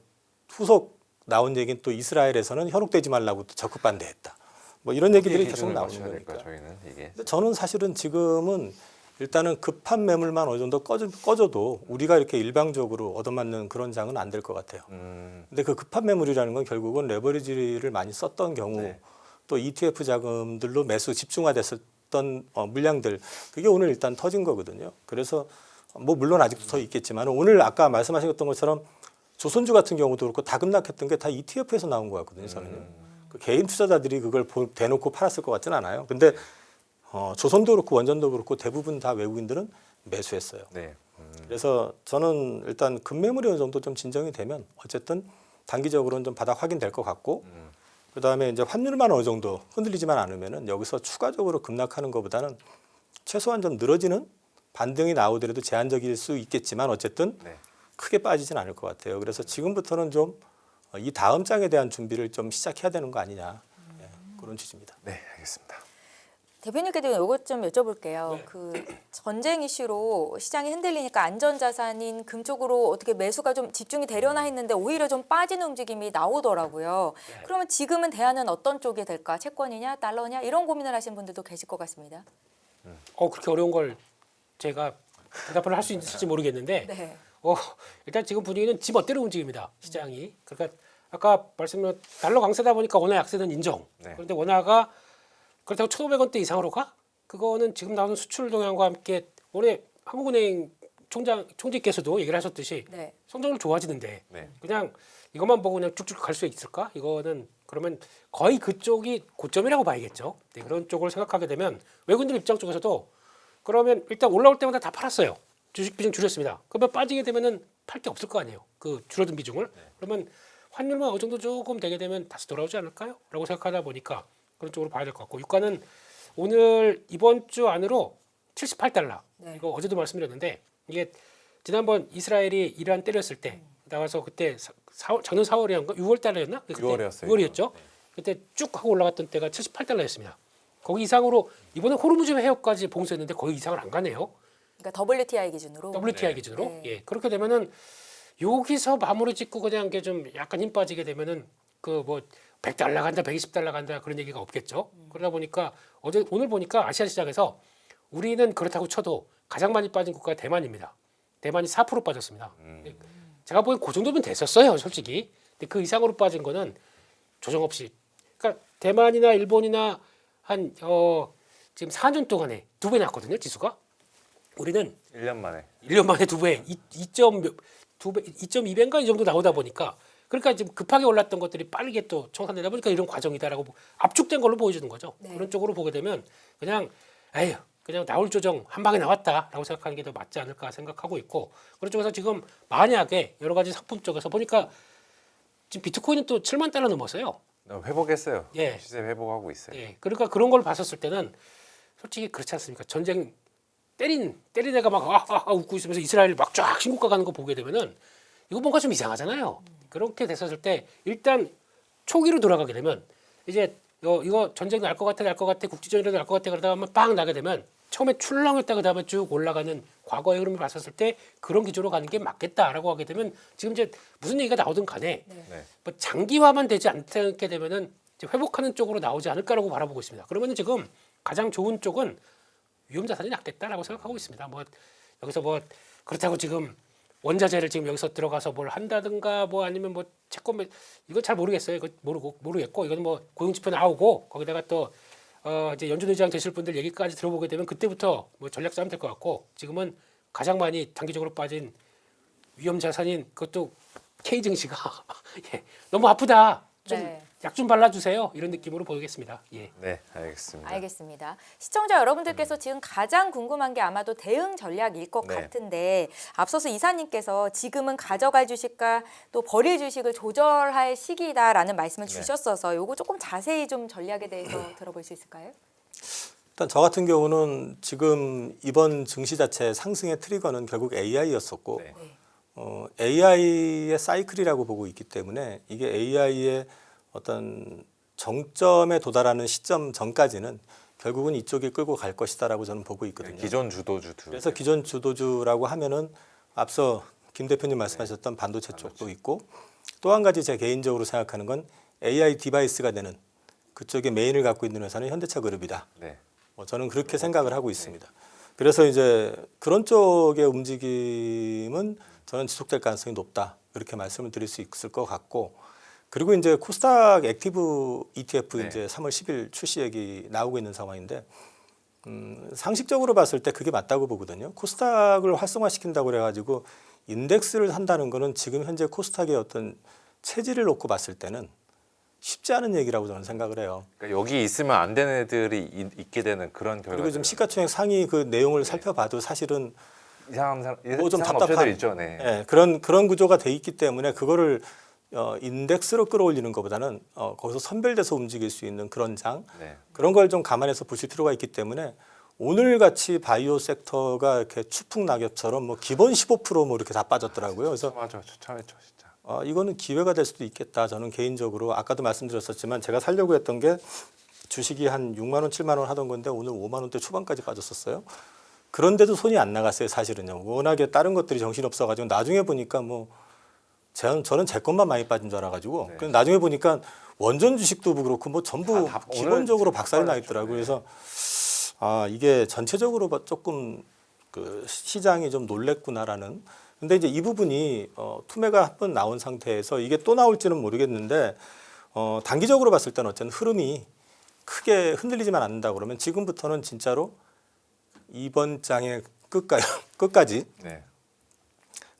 후속 나온 얘기는 또 이스라엘에서는 현혹되지 말라고 또 적극 반대했다. 뭐 이런 얘기들이 계속 나오는 맞춰야 될까요? 거니까. 저희는 이게. 근데 저는 사실은 지금은 일단은 급한 매물만 어느 정도 꺼져도 우리가 이렇게 일방적으로 얻어맞는 그런 장은 안 될 것 같아요. 근데 그 급한 매물이라는 건 결국은 레버리지를 많이 썼던 경우 네. 또 ETF 자금들로 매수 집중화됐었던 물량들 그게 오늘 일단 터진 거거든요. 그래서 뭐 물론 아직도 더 있겠지만 오늘 아까 말씀하셨던 것처럼 조선주 같은 경우도 그렇고 다 급락했던 게 다 ETF에서 나온 것 같거든요. 저는요. 그 개인 투자자들이 그걸 대놓고 팔았을 것 같지는 않아요. 근데 조선도 그렇고 원전도 그렇고 대부분 다 외국인들은 매수했어요. 네. 그래서 저는 일단 급매물이 어느 정도 좀 진정이 되면 어쨌든 단기적으로는 좀 바닥 확인될 것 같고 그다음에 이제 환율만 어느 정도 흔들리지만 않으면은 여기서 추가적으로 급락하는 것보다는 최소한 좀 늘어지는 반등이 나오더라도 제한적일 수 있겠지만 어쨌든 네. 크게 빠지진 않을 것 같아요. 그래서 지금부터는 좀 이 다음 장에 대한 준비를 좀 시작해야 되는 거 아니냐 그런 취지입니다. 네, 알겠습니다. 대표님께도 이것 좀 여쭤볼게요. 그 전쟁 이슈로 시장이 흔들리니까 안전자산인 금 쪽으로 어떻게 매수가 좀 집중이 되려나 했는데 오히려 좀 빠지는 움직임이 나오더라고요. 그러면 지금은 대안은 어떤 쪽이 될까? 채권이냐, 달러냐 이런 고민을 하시는 분들도 계실 것 같습니다. 그렇게 어려운 걸 제가 대답을 할 수 있을지 모르겠는데 네. 일단 지금 분위기는 지 멋대로 움직입니다. 시장이. 그러니까 아까 말씀드린 달러 강세다 보니까 원화 약세는 인정. 네. 그런데 원화가 그렇다고 1,500원대 이상으로 가? 그거는 지금 나오는 수출 동향과 함께 올해 한국은행 총재께서도 얘기를 하셨듯이 네. 성장률 좋아지는데 네. 그냥 이것만 보고 그냥 쭉쭉 갈 수 있을까? 이거는 그러면 거의 그쪽이 고점이라고 봐야겠죠. 네, 그런 쪽을 생각하게 되면 외국인들 입장 쪽에서도 그러면 일단 올라올 때마다 다 팔았어요. 주식 비중 줄였습니다. 그러면 빠지게 되면은 팔 게 없을 거 아니에요. 그 줄어든 비중을. 그러면 환율만 어느 정도 조금 되게 되면 다시 돌아오지 않을까요? 라고 생각하다 보니까 그런 쪽으로 봐야 될 것 같고 유가는 오늘 이번 주 안으로 $78. 네. 이거 어제도 말씀드렸는데 이게 지난번 이스라엘이 이란 때렸을 때 나와서 그때 작년 4월이었나 6월 달이었나? 6월이었어요. 6월이었죠. 그때 쭉 하고 올라갔던 때가 $78였습니다. 거기 이상으로 이번에 호르무즈 해협까지 봉쇄했는데 거의 이상을 안 가네요. 그러니까 WTI 기준으로. WTI 기준으로. 네. 예. 그렇게 되면은 여기서 마무리 짓고 그냥 게 좀 약간 힘 빠지게 되면은 그 뭐 $100 간다, $120 간다 그런 얘기가 없겠죠. 그러다 보니까 오늘 보니까 아시아 시장에서 우리는 그렇다고 쳐도 가장 많이 빠진 국가가 대만입니다. 대만이 4% 빠졌습니다. 제가 보기엔 그 정도면 됐었어요, 솔직히. 근데 그 이상으로 빠진 거는 조정 없이. 그러니까 대만이나 일본이나 한 지금 4년 동안에 2배 났거든요, 지수가. 우리는 1년 만에. 1년 만에 2배, 2.2배인가 이 정도 나오다 보니까 그러니까 지금 급하게 올랐던 것들이 빠르게 또 청산되다 보니까 이런 과정이다라고 압축된 걸로 보여주는 거죠. 네. 그런 쪽으로 보게 되면 그냥 에휴 그냥 나올 조정 한 방에 나왔다라고 생각하는 게 더 맞지 않을까 생각하고 있고 그런 쪽에서 지금 만약에 여러 가지 상품 쪽에서 보니까 지금 비트코인은 또 $7만 넘었어요. 회복했어요. 예. 시세 회복하고 있어요. 예, 그러니까 그런 걸 봤었을 때는 솔직히 그렇지 않습니까? 전쟁 때린 애가 막 웃고 있으면서 이스라엘 막 쫙 신고가 가는 거 보게 되면은 이거 뭔가 좀 이상하잖아요. 그렇게 됐었을 때 일단 초기로 돌아가게 되면 이제 이거 전쟁 날 것 같아 국지전이라도 날 것 같아 그러다가 한번 빵 나게 되면 처음에 출렁했다 그다음에 쭉 올라가는 과거의 흐름을 봤었을 때 그런 기조로 가는 게 맞겠다라고 하게 되면 지금 이제 무슨 얘기가 나오든 간에 네. 뭐 장기화만 되지 않게 되면은 이제 회복하는 쪽으로 나오지 않을까라고 바라보고 있습니다. 그러면 지금 가장 좋은 쪽은 위험 자산이 낙됐다라고 생각하고 있습니다. 뭐 여기서 뭐 그렇다고 지금 원자재를 지금 여기서 들어가서 뭘 한다든가 뭐 아니면 뭐 채권 이거 잘 모르겠어요. 이거 모르겠고 이거는 뭐 고용지표 나오고 거기다가 또 이제 연준 의장 되실 분들 얘기까지 들어보게 되면 그때부터 뭐 전략 싸움 될 것 같고 지금은 가장 많이 단기적으로 빠진 위험 자산인 그것도 K 증시가 예, 너무 아프다. 좀 네. 약 좀 발라주세요. 이런 느낌으로 보겠습니다. 예. 네, 알겠습니다. 알겠습니다. 시청자 여러분들께서 지금 가장 궁금한 게 아마도 대응 전략일 것 네. 같은데 앞서서 이사님께서 지금은 가져갈 주식과 또 버릴 주식을 조절할 시기다라는 말씀을 네. 주셨어서 요거 조금 자세히 좀 전략에 대해서 들어볼 수 있을까요? 일단 저 같은 경우는 지금 이번 증시 자체 상승의 트리거는 결국 AI였었고 네. AI의 사이클이라고 보고 있기 때문에 이게 AI의 어떤 정점에 도달하는 시점 전까지는 결국은 이쪽이 끌고 갈 것이다라고 저는 보고 있거든요. 기존 주도주 그래서 기존 주도주라고 하면은 앞서 김 대표님 말씀하셨던 반도체 쪽도 있고 또 한 가지 제 개인적으로 생각하는 건 AI 디바이스가 되는 그쪽에 메인을 갖고 있는 회사는 현대차 그룹이다. 네. 저는 그렇게 생각을 하고 있습니다. 그래서 이제 그런 쪽의 움직임은 저는 지속될 가능성이 높다. 이렇게 말씀을 드릴 수 있을 것 같고 그리고 이제 코스닥 액티브 ETF 네. 이제 3월 10일 출시액이 나오고 있는 상황인데 상식적으로 봤을 때 그게 맞다고 보거든요. 코스닥을 활성화시킨다고 그래가지고 인덱스를 산다는 거는 지금 현재 코스닥의 어떤 체질을 놓고 봤을 때는 쉽지 않은 얘기라고 저는 생각을 해요. 그러니까 여기 있으면 안 되는 애들이 있게 되는 그런 결과. 그리고 좀 시가총액 상위 그 내용을 살펴봐도 사실은 이상한 사람, 뭐좀 이상한 답답한 업체들 있죠. 네. 예, 그런 구조가 돼 있기 때문에 그거를 인덱스로 끌어올리는 것보다는 거기서 선별돼서 움직일 수 있는 그런 장 네. 그런 걸 좀 감안해서 보실 필요가 있기 때문에 오늘 같이 바이오 섹터가 이렇게 추풍 낙엽처럼 뭐 기본 15%뭐 이렇게 다 빠졌더라고요. 그래서 맞아, 추천했죠, 진짜. 이거는 기회가 될 수도 있겠다. 저는 개인적으로 아까도 말씀드렸었지만 제가 살려고 했던 게 주식이 한 6만 원, 7만 원 하던 건데 오늘 5만 원대 초반까지 빠졌었어요. 그런데도 손이 안 나갔어요, 사실은요. 워낙에 다른 것들이 정신 없어가지고 나중에 보니까 뭐 저는 제 것만 많이 빠진 줄 알아가지고 네. 그냥 나중에 보니까 원전 주식도 그렇고 뭐 전부 다 기본적으로 오늘 박살이 나 빠졌죠. 있더라고요. 네. 그래서 이게 전체적으로 조금 그 시장이 좀 놀랬구나라는. 근데 이제 이 부분이 투매가 한 번 나온 상태에서 이게 또 나올지는 모르겠는데 단기적으로 봤을 때는 어쨌든 흐름이 크게 흔들리지만 않는다 그러면 지금부터는 진짜로 이번 장의 끝까지 네.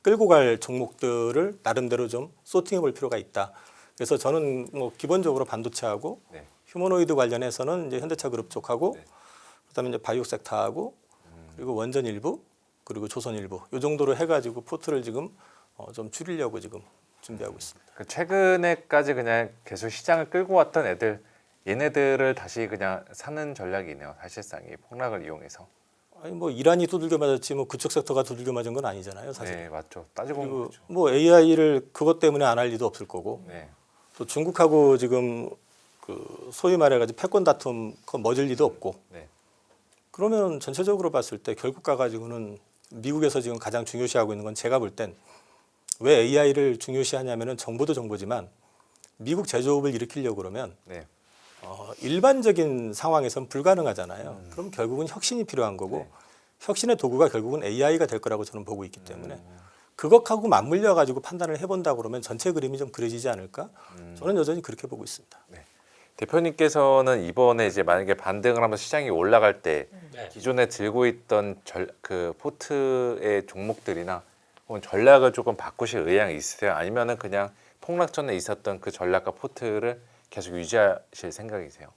끌고 갈 종목들을 나름대로 좀 소팅해 볼 필요가 있다. 그래서 저는 뭐 기본적으로 반도체하고 네. 휴머노이드 관련해서는 이제 현대차 그룹 쪽하고 네. 그다음에 이제 바이오 섹터하고 그리고 원전 일부 그리고 조선 일부 이 정도로 해가지고 포트를 지금 좀 줄이려고 지금 준비하고 있습니다. 그 최근에까지 그냥 계속 시장을 끌고 왔던 애들, 얘네들을 다시 그냥 사는 전략이네요. 사실상 이 폭락을 이용해서. 아니 뭐 이란이 두들겨 맞았지 뭐 그쪽 섹터가 두들겨 맞은 건 아니잖아요, 사실. 네, 맞죠. 따지고 보면 그리고 그렇죠. 뭐 AI를 그것 때문에 안 할 리도 없을 거고 네. 또 중국하고 지금 그 소위 말해가지고 패권 다툼 그거 멎을 리도 없고 네. 그러면 전체적으로 봤을 때 결국 가가지고는 미국에서 지금 가장 중요시하고 있는 건 제가 볼 땐 왜 AI를 중요시하냐면은 정보도 정보지만 미국 제조업을 일으키려고 그러면 네. 일반적인 상황에선 불가능하잖아요. 그럼 결국은 혁신이 필요한 거고 네. 혁신의 도구가 결국은 AI가 될 거라고 저는 보고 있기 때문에 그것하고 맞물려 가지고 판단을 해본다 그러면 전체 그림이 좀 그려지지 않을까? 저는 여전히 그렇게 보고 있습니다. 대표님께서는 이번에 이제 만약에 반등을 하면 시장이 올라갈 때 네. 기존에 들고 있던 그 포트의 종목들이나 혹은 전략을 조금 바꾸실 의향이 있으세요? 아니면은 그냥 폭락 전에 있었던 그 전략과 포트를 계속 유지하실 생각이세요?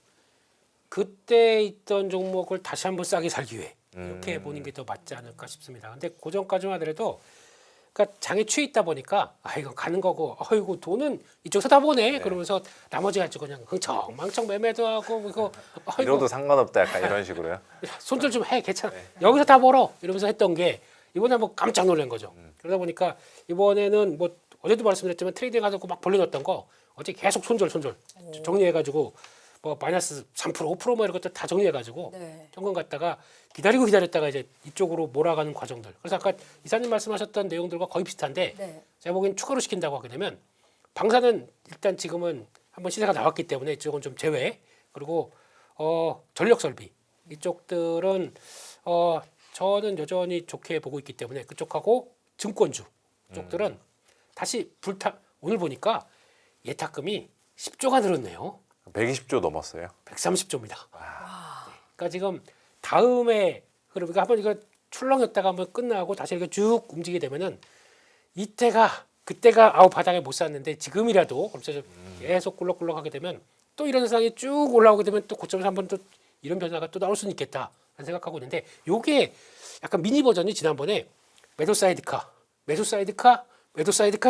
그때 있던 종목을 다시 한번 싸게 살기 위해 이렇게 보는 게 더 맞지 않을까 싶습니다. 근데 고정까지만 하더라도 그러니까 장에 취해 있다 보니까 아 이건 가는 거고 아이고 돈은 이쪽에서 다 보네 그러면서 나머지 가지고 그냥 흥청망청 매매도 하고 이거 아이고 이러도 상관없다 약간 이런 식으로요? 손절 좀 해 괜찮아 여기서 다 벌어 이러면서 했던 게 이번에 한번 깜짝 놀란 거죠. 그러다 보니까 이번에는 뭐 어제도 말씀드렸지만 트레이딩 하고 막 벌려놨던 거 어제 계속 손절 정리해가지고 뭐 마이너스 3% 5%뭐 이런 것들 다 정리해가지고 네. 현금 갔다가 기다렸다가 이제 이쪽으로 몰아가는 과정들. 그래서 아까 이사님 말씀하셨던 내용들과 거의 비슷한데 네. 제가 보기엔 추가로 시킨다고 하게 되면 방사는 일단 지금은 한번 시세가 나왔기 때문에 이쪽은 좀 제외. 그리고 전력 설비 이쪽들은 저는 여전히 좋게 보고 있기 때문에 그쪽하고 증권주 쪽들은 다시 오늘 보니까 예탁금이 10조가 늘었네요. 120조 넘었어요. 130조입니다. 그러니까 지금 다음에 그러니까 한번 이거 출렁였다가 한번 끝나고 다시 이렇게 쭉 움직이게 되면은 그때가 아우 바닥에 못 샀는데 지금이라도 그럼 계속 꿀럭꿀럭하게 되면 또 이런 현상이 쭉 올라오게 되면 또 고점에서 한번 또 이런 변화가 또 나올 수는 있겠다 생각하고 있는데 요게 약간 미니 버전이 지난번에 매도사이드카에서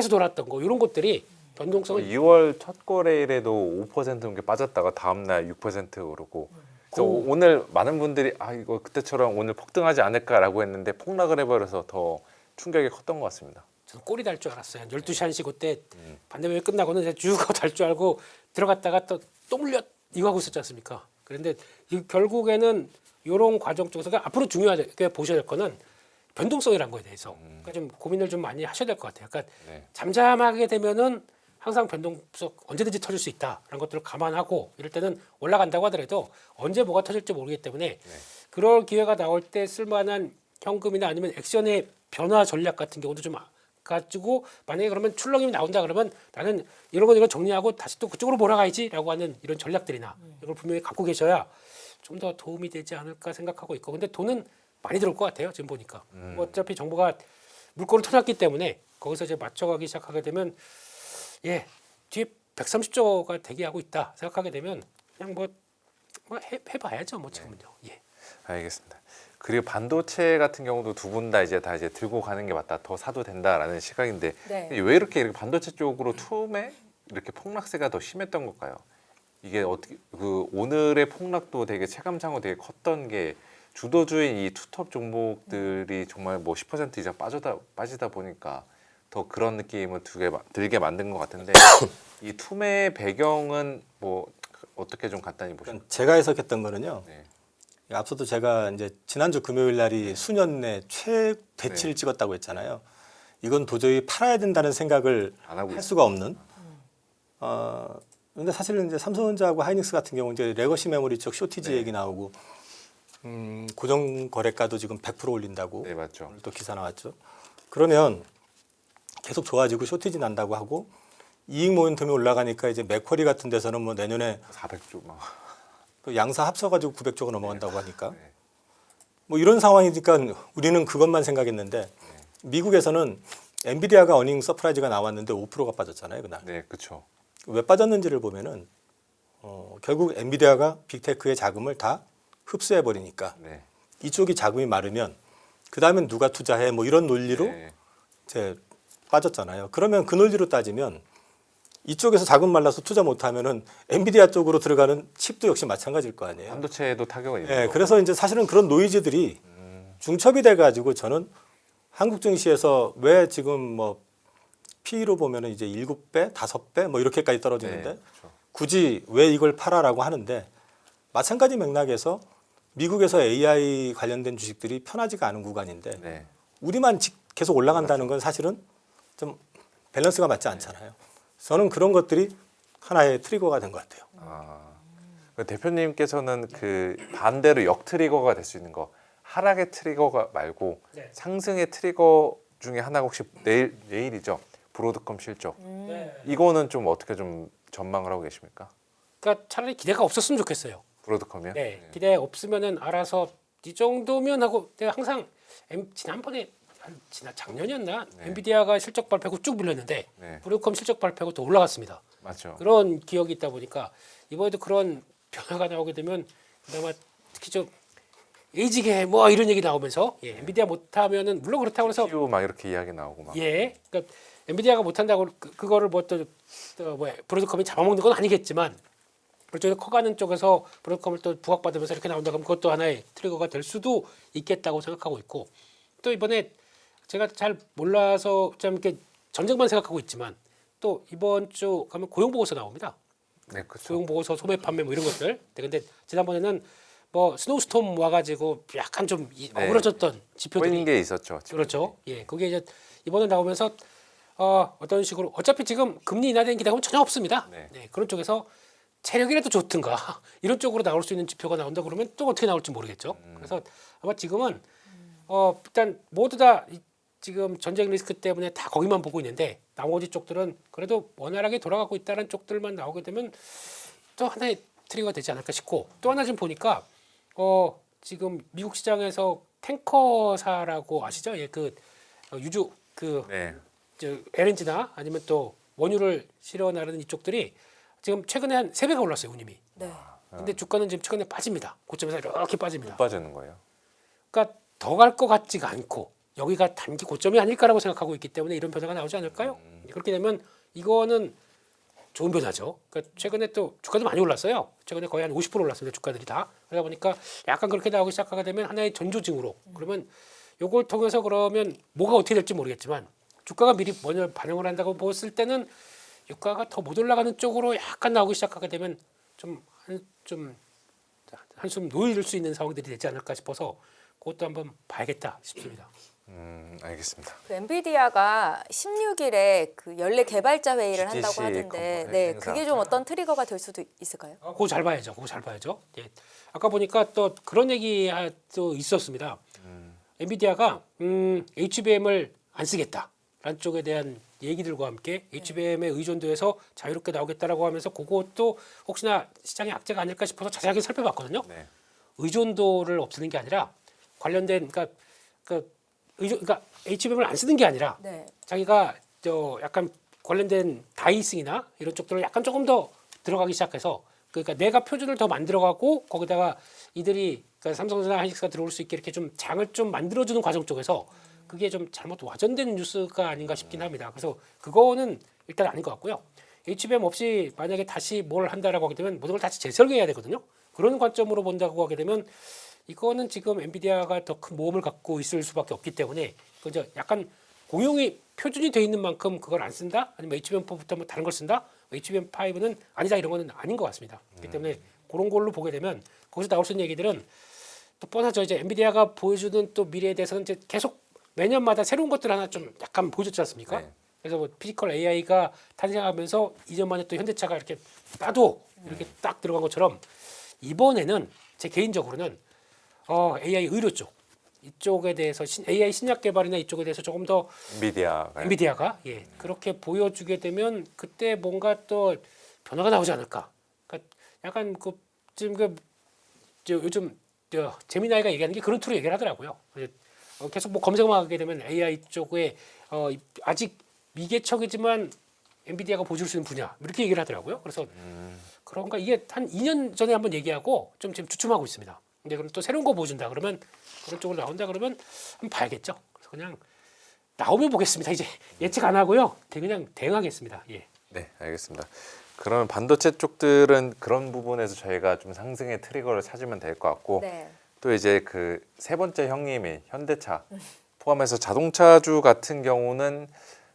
돌았던 거 이런 것들이 변동성을 2월 첫 거래일에도 5% 넘게 빠졌다가 다음날 6% 오르고 그래서 오늘 많은 분들이 아 이거 그때처럼 오늘 폭등하지 않을까라고 했는데 폭락을 해버려서 더 충격이 컸던 것 같습니다. 저는 꼴이 달 줄 알았어요. 12시 1시 그때 반대매매 끝나고는 이제 쭉 달 줄 알고 들어갔다가 또 물려 이거 하고 있었지 않습니까? 그런데 결국에는 이런 과정 쪽에서 그러니까 앞으로 중요하게 보셔야 될 거는 변동성이라는 거에 대해서 그러니까 좀 고민을 좀 많이 하셔야 될 것 같아요. 그러니까 네. 잠잠하게 되면은 항상 변동성 언제든지 터질 수 있다라는 것들을 감안하고 이럴 때는 올라간다고 하더라도 언제 뭐가 터질지 모르기 때문에 그럴 기회가 나올 때 쓸만한 현금이나 아니면 액션의 변화 전략 같은 경우도 좀 가지고 만약에 그러면 출렁임이 나온다 그러면 나는 이런 거 정리하고 다시 또 그쪽으로 몰아가야지라고 하는 이런 전략들이나 이걸 분명히 갖고 계셔야 좀 더 도움이 되지 않을까 생각하고 있고 근데 돈은 많이 들어올 것 같아요 지금 보니까 뭐 어차피 정부가 물꼬를 터놨기 때문에 거기서 이제 맞춰가기 시작하게 되면 예 뒤에 130조가 대기하고 있다 생각하게 되면 그냥 뭐 해봐야죠 뭐 지금은요. 예. 알겠습니다. 그리고 반도체 같은 경우도 두 분 다 이제 들고 가는 게 맞다. 더 사도 된다라는 시각인데 네. 왜 이렇게 반도체 쪽으로 투매 이렇게 폭락세가 더 심했던 걸까요? 이게 어떻게 그 오늘의 폭락도 되게 체감상으로 되게 컸던 게 주도주인 이 투톱 종목들이 정말 뭐 10% 이상 빠지다 보니까 더 그런 느낌을 들게 만든 것 같은데 이 투매의 배경은 뭐 어떻게 좀 간단히 보시면 제가 해석했던 거는요. 네. 앞서도 제가 이제 지난주 금요일 날이 수년 내 최대치를 찍었다고 했잖아요. 이건 도저히 팔아야 된다는 생각을 안 하고 할 수가 없는. 근데 사실은 이제 삼성전자하고 하이닉스 같은 경우 이제 레거시 메모리 쪽 쇼티지 얘기 나오고 고정 거래가도 지금 100% 올린다고 네 맞죠. 오늘 또 기사 나왔죠. 그러면 계속 좋아지고 쇼티지 난다고 하고 이익 모멘텀이 올라가니까 이제 맥쿼리 같은 데서는 뭐 내년에 400조 막 그 양사 합쳐가지고 900조가 넘어간다고 하니까 네. 뭐 이런 상황이니까 우리는 그것만 생각했는데 미국에서는 엔비디아가 어닝 서프라이즈가 나왔는데 5%가 빠졌잖아요 그날. 네, 그렇죠. 왜 빠졌는지를 보면은 결국 엔비디아가 빅테크의 자금을 다 흡수해 버리니까 네. 이쪽이 자금이 마르면 그 다음엔 누가 투자해 뭐 이런 논리로 네. 이제 빠졌잖아요. 그러면 그 논리로 따지면 이쪽에서 자금 말라서 투자 못하면은 엔비디아 쪽으로 들어가는 칩도 역시 마찬가지일 거 아니에요. 반도체에도 타격은 있는 예, 거고. 그래서 이제 사실은 그런 노이즈들이 중첩이 돼가지고 저는 한국 증시에서 왜 지금 뭐 P로 보면은 이제 7배, 5배 뭐 이렇게까지 떨어지는데 그렇죠. 굳이 왜 이걸 팔아라고 하는데 마찬가지 맥락에서 미국에서 AI 관련된 주식들이 편하지가 않은 구간인데 네. 우리만 계속 올라간다는 건 사실은 좀 밸런스가 맞지 않잖아요. 저는 그런 것들이 하나의 트리거가 된 것 같아요. 그 대표님께서는 그 반대로 역 트리거가 될 수 있는 거 하락의 트리거가 말고 네. 상승의 트리거 중에 하나가 혹시 내일이죠. 브로드컴 실적. 네. 이거는 좀 어떻게 좀 전망을 하고 계십니까? 그러니까 차라리 기대가 없었으면 좋겠어요. 브로드컴이요? 네, 기대 없으면은 알아서 이 정도면 하고 내가 항상 지난번에 지난 작년이었나 엔비디아가 실적 발표고 쭉 밀렸는데 네. 브로드컴 실적 발표고 또 올라갔습니다. 맞죠. 그런 기억이 있다 보니까 이번에도 그런 변화가 나오게 되면 그나마 특히 좀 에이지게 뭐 이런 얘기 나오면서 엔비디아 못하면은 물론 그렇다고 해서 CPU 막 이렇게 이야기 나오고 막. 그러니까 엔비디아가 못한다고 그거를 뭐 또 브로드컴이 잡아먹는 건 아니겠지만 그쪽에 커가는 쪽에서 브로드컴을 또 부각받으면서 이렇게 나온다 그러면 그것도 하나의 트리거가 될 수도 있겠다고 생각하고 있고 또 이번에 제가 잘 몰라서 좀 이렇게 전쟁만 생각하고 있지만 또 이번 주 가면 고용 보고서 나옵니다. 네, 그렇죠. 고용 보고서, 소매 판매 뭐 이런 것들. 근데 지난번에는 뭐 스노우스톰 와가지고 약간 좀 어그러졌던 지표들이 보이는 게 있었죠. 그렇죠. 예, 그게 이제 이번에 나오면서 어떤 식으로 어차피 지금 금리 인하되는 기대감은 전혀 없습니다. 네. 네, 그런 쪽에서 체력이라도 좋든가 이런 쪽으로 나올 수 있는 지표가 나온다 그러면 또 어떻게 나올지 모르겠죠. 그래서 아마 지금은 일단 모두 다 지금 전쟁 리스크 때문에 다 거기만 보고 있는데 나머지 쪽들은 그래도 원활하게 돌아가고 있다는 쪽들만 나오게 되면 또 하나의 트리거가 되지 않을까 싶고 또 하나 좀 보니까 지금 미국 시장에서 탱커사라고 아시죠? 예, 그 유주 그 네. LNG나 아니면 또 원유를 실어 나르는 이쪽들이 지금 최근에 한 3배가 올랐어요, 운임이. 네. 근데 주가는 지금 최근에 빠집니다. 고점에서 이렇게 빠집니다. 못 빠지는 거예요. 그러니까 더 갈 것 같지가 않고 여기가 단기 고점이 아닐까라고 생각하고 있기 때문에 이런 변화가 나오지 않을까요? 그렇게 되면 이거는 좋은 변화죠. 그러니까 최근에 또 주가도 많이 올랐어요. 최근에 거의 한 50% 올랐습니다. 주가들이 다. 그러다 보니까 약간 그렇게 나오기 시작하게 되면 하나의 전조증으로 그러면 요걸 통해서 그러면 뭐가 어떻게 될지 모르겠지만 주가가 미리 먼저 반영을 한다고 보았을 때는 유가가 더 못 올라가는 쪽으로 약간 나오기 시작하게 되면 좀 한숨 놓일 수 있는 상황들이 되지 않을까 싶어서 그것도 한번 봐야겠다 싶습니다. 알겠습니다. 그 엔비디아가 16일에 그 연례 개발자 회의를 GTC 한다고 하던데, 컨퍼런스 네, 행사. 그게 좀 어떤 트리거가 될 수도 있을까요? 그거 잘 봐야죠. 그거 잘 봐야죠. 예. 아까 보니까 또 그런 얘기도 있었습니다. 엔비디아가 HBM을 안 쓰겠다라는 쪽에 대한 얘기들과 함께 HBM의 의존도에서 자유롭게 나오겠다라고 하면서 그것도 혹시나 시장의 악재가 아닐까 싶어서 자세하게 살펴봤거든요. 네. 의존도를 없애는 게 아니라 관련된 그러니까 HBM을 안 쓰는 게 아니라 네. 자기가 약간 관련된 다이싱이나 이런 쪽들을 약간 조금 더 들어가기 시작해서 그러니까 내가 표준을 더 만들어가고 거기다가 이들이 그러니까 삼성전자 하이닉스가 들어올 수 있게 이렇게 좀 장을 좀 만들어주는 과정 쪽에서 그게 좀 잘못 와전된 뉴스가 아닌가 싶긴 합니다. 그래서 그거는 일단 아닌 것 같고요. HBM 없이 만약에 다시 뭘 한다라고 하게 되면 모든 걸 다시 재설계해야 되거든요. 그런 관점으로 본다고 하게 되면 이거는 지금 엔비디아가 더 큰 모험을 갖고 있을 수밖에 없기 때문에 그저 약간 공용이 표준이 돼 있는 만큼 그걸 안 쓴다? 아니면 HBM4부터 뭐 다른 걸 쓴다? HBM5는 아니다 이런 거는 아닌 것 같습니다. 그렇기 때문에 그런 걸로 보게 되면 거기서 나올 수 있는 얘기들은 또 뻔하죠. 이제 엔비디아가 보여주는 또 미래에 대해서는 이제 계속 매년마다 새로운 것들 하나 좀 약간 보여줬지 않습니까? 네. 그래서 뭐 피지컬 AI가 탄생하면서 2년 만에 또 현대차가 이렇게 나도 이렇게 딱 들어간 것처럼 이번에는 제 개인적으로는 AI 의료 쪽 이쪽에 대해서 AI 신약 개발이나 이쪽에 대해서 조금 더 엔비디아가 그렇게 보여주게 되면 그때 뭔가 또 변화가 나오지 않을까. 그러니까 약간 지금 요즘 제미나이가 얘기하는 게 그런 툴을 얘기를 하더라고요. 계속 뭐 검색만 하게 되면 AI 쪽에 아직 미개척이지만 엔비디아가 보여줄 수 있는 분야 이렇게 얘기를 하더라고요. 그래서 그런가 이게 한 2년 전에 한번 얘기하고 좀 지금 주춤하고 있습니다. 근데 그럼 또 새로운 거 보여준다 그러면 그런 쪽으로 나온다 그러면 한번 봐야겠죠. 그래서 그냥 나오면 보겠습니다. 이제 예측 안 하고요. 그냥 대응하겠습니다. 예. 네, 알겠습니다. 그러면 반도체 쪽들은 그런 부분에서 저희가 좀 상승의 트리거를 찾으면 될 것 같고 네. 또 이제 그 세 번째 형님인 현대차 포함해서 자동차주 같은 경우는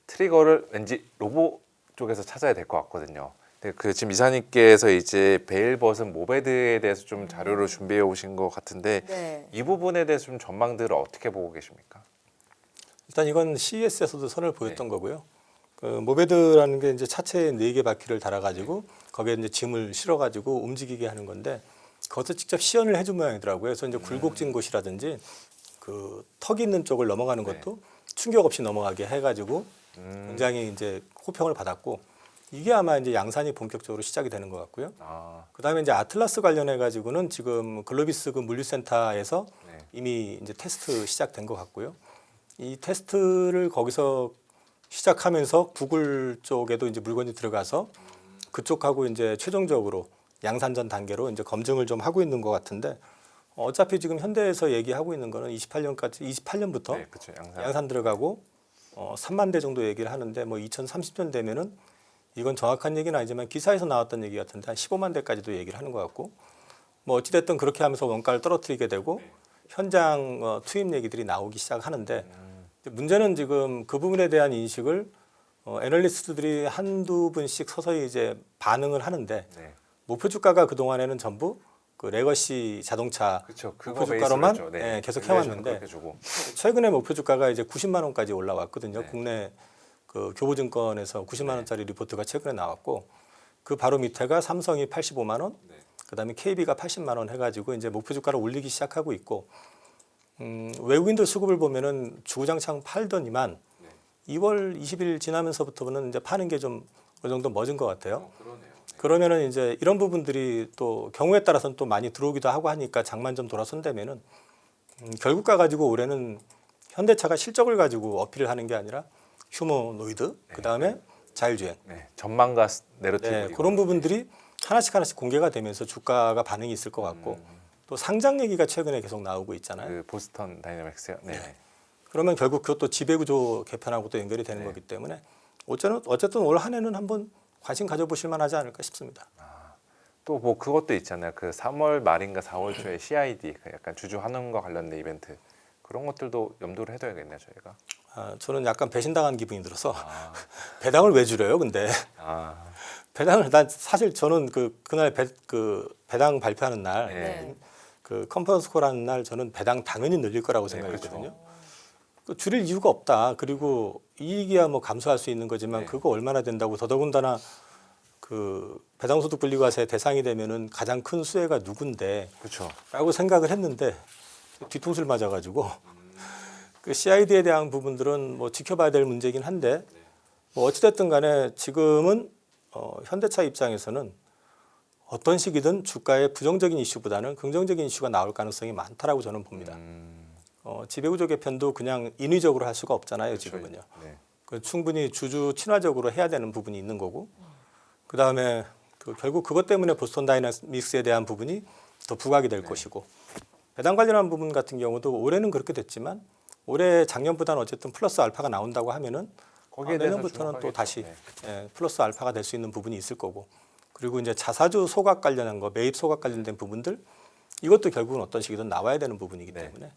트리거를 왠지 로봇 쪽에서 찾아야 될 것 같거든요. 근데 그 지금 이사님께서 이제 베일벗은 모베드에 대해서 좀 자료를 준비해 오신 것 같은데 네. 이 부분에 대해서 좀 전망들을 어떻게 보고 계십니까? 일단 이건 CES에서도 선을 보였던 거고요. 그 모베드라는 게 이제 차체에 4개 바퀴를 달아가지고 거기에 이제 짐을 실어가지고 움직이게 하는 건데 그것도 직접 시연을 해준 모양이더라고요. 그래서 이제 굴곡진 곳이라든지 그 턱 있는 쪽을 넘어가는 것도 충격 없이 넘어가게 해가지고 굉장히 이제 호평을 받았고 이게 아마 이제 양산이 본격적으로 시작이 되는 것 같고요. 아, 그다음에 이제 아틀라스 관련해 가지고는 지금 글로비스 그 물류센터에서 네. 이미 이제 테스트 시작된 것 같고요. 이 테스트를 거기서 시작하면서 구글 쪽에도 이제 물건이 들어가서 그쪽하고 이제 최종적으로 양산전 단계로 이제 검증을 좀 하고 있는 것 같은데 어차피 지금 현대에서 얘기하고 있는 거는 28년부터 네, 그렇죠. 양산. 양산 들어가고 3만 대 정도 얘기를 하는데 뭐 2030년 되면은 이건 정확한 얘기는 아니지만 기사에서 나왔던 얘기 같은데 한 15만 대까지도 얘기를 하는 것 같고 뭐 어찌됐든 그렇게 하면서 원가를 떨어뜨리게 되고 현장 투입 얘기들이 나오기 시작하는데 문제는 지금 그 부분에 대한 인식을 애널리스트들이 한두 분씩 서서히 이제 반응을 하는데 네. 목표 주가가 그 동안에는 전부 그 레거시 자동차 그렇죠. 그거 목표 주가로만 베이스로 했죠. 네. 계속 밸류에이션 해왔는데 그렇게 주고. 최근에 목표 주가가 이제 90만 원까지 올라왔거든요. 네. 국내 그 교보증권에서 90만 원짜리 리포트가 최근에 나왔고 그 바로 밑에가 삼성이 85만 원, 네. 그다음에 KB가 80만 원 해가지고 이제 목표 주가를 올리기 시작하고 있고 외국인들 수급을 보면은 주구장창 팔더니만 2월 20일 지나면서부터는 이제 파는 게 좀 어느 정도 멎은 것 같아요. 그러네요. 그러면은 이제 이런 부분들이 또 경우에 따라서는 또 많이 들어오기도 하고 하니까 장만 좀 돌아선다면은 결국 가가지고 올해는 현대차가 실적을 가지고 어필을 하는 게 아니라 휴머노이드, 그 다음에 자율주행, 네. 전망과 내러티브 네, 그런 부분들이 하나씩 공개가 되면서 주가가 반응이 있을 것 같고 또 상장 얘기가 최근에 계속 나오고 있잖아요. 그 보스턴 다이내믹스요. 네. 네. 그러면 결국 그것도 지배구조 개편하고 또 연결이 되는 거기 때문에 어쨌든 올 한 해는 한번 관심 가져보실 만하지 않을까 싶습니다. 또 뭐 그것도 있잖아요. 그 3월 말인가 4월 초에 CID 그 약간 주주 환원과 관련된 이벤트 그런 것들도 염두를 해둬야겠네요, 저희가. 저는 약간 배신당한 기분이 들어서 배당을 왜 줄여요? 근데 아, 배당을 난 사실 저는 그날 배당 발표하는 날 네. 그 컨퍼런스 콜하는 날 저는 배당 당연히 늘릴 거라고 생각했거든요. 그 줄일 이유가 없다. 그리고 이익이야 뭐 감소할 수 있는 거지만 네. 그거 얼마나 된다고 더더군다나 그 배당소득 분리과세 대상이 되면은 가장 큰 수혜가 누군데? 그렇죠. 라고 생각을 했는데 뒤통수를 맞아가지고 그 CID에 대한 부분들은 뭐 지켜봐야 될 문제이긴 한데 뭐 어찌됐든 간에 지금은 현대차 입장에서는 어떤 시기든 주가의 부정적인 이슈보다는 긍정적인 이슈가 나올 가능성이 많다라고 저는 봅니다. 지배구조 개편도 그냥 인위적으로 할 수가 없잖아요. 지금은요. 네. 그 충분히 주주 친화적으로 해야 되는 부분이 있는 거고 그 다음에 결국 그것 때문에 보스턴 다이내믹스에 대한 부분이 더 부각이 될 것이고 배당 관련한 부분 같은 경우도 올해는 그렇게 됐지만 올해 작년보다는 어쨌든 플러스 알파가 나온다고 하면은 거기에 대해서 내년부터는 또 주목하겠죠. 다시 네. 플러스 알파가 될 수 있는 부분이 있을 거고 그리고 이제 자사주 소각 관련한 거 매입 소각 관련된 부분들 이것도 결국은 어떤 식이든 나와야 되는 부분이기 네. 때문에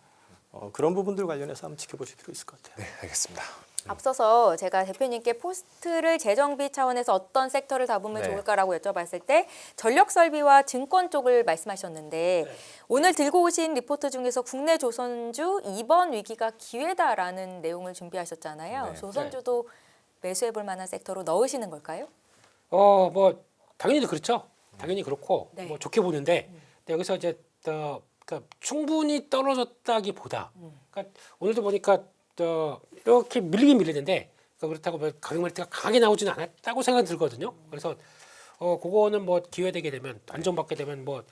그런 부분들 관련해서 한번 지켜보실 필요 있을 것 같아요. 네, 알겠습니다. 앞서서 제가 대표님께 포스트를 재정비 차원에서 어떤 섹터를 잡으면 네. 좋을까라고 여쭤봤을 때 전력 설비와 증권 쪽을 말씀하셨는데 오늘 들고 오신 리포트 중에서 국내 조선주 이번 위기가 기회다라는 내용을 준비하셨잖아요. 네. 조선주도 매수해 볼 만한 섹터로 넣으시는 걸까요? 뭐 당연히 그렇죠. 당연히 그렇고 네. 뭐 좋게 보는데 근데 여기서 이제 그러니까 충분히 떨어졌다기보다 그러니까 오늘도 보니까 이렇게 밀리긴 밀리는데 그러니까 그렇다고 뭐 가격 메리트가 강하게 나오지는 않았다고 생각이 들거든요. 그래서 그거는 뭐 기회되게 되면 안정받게 되면 뭐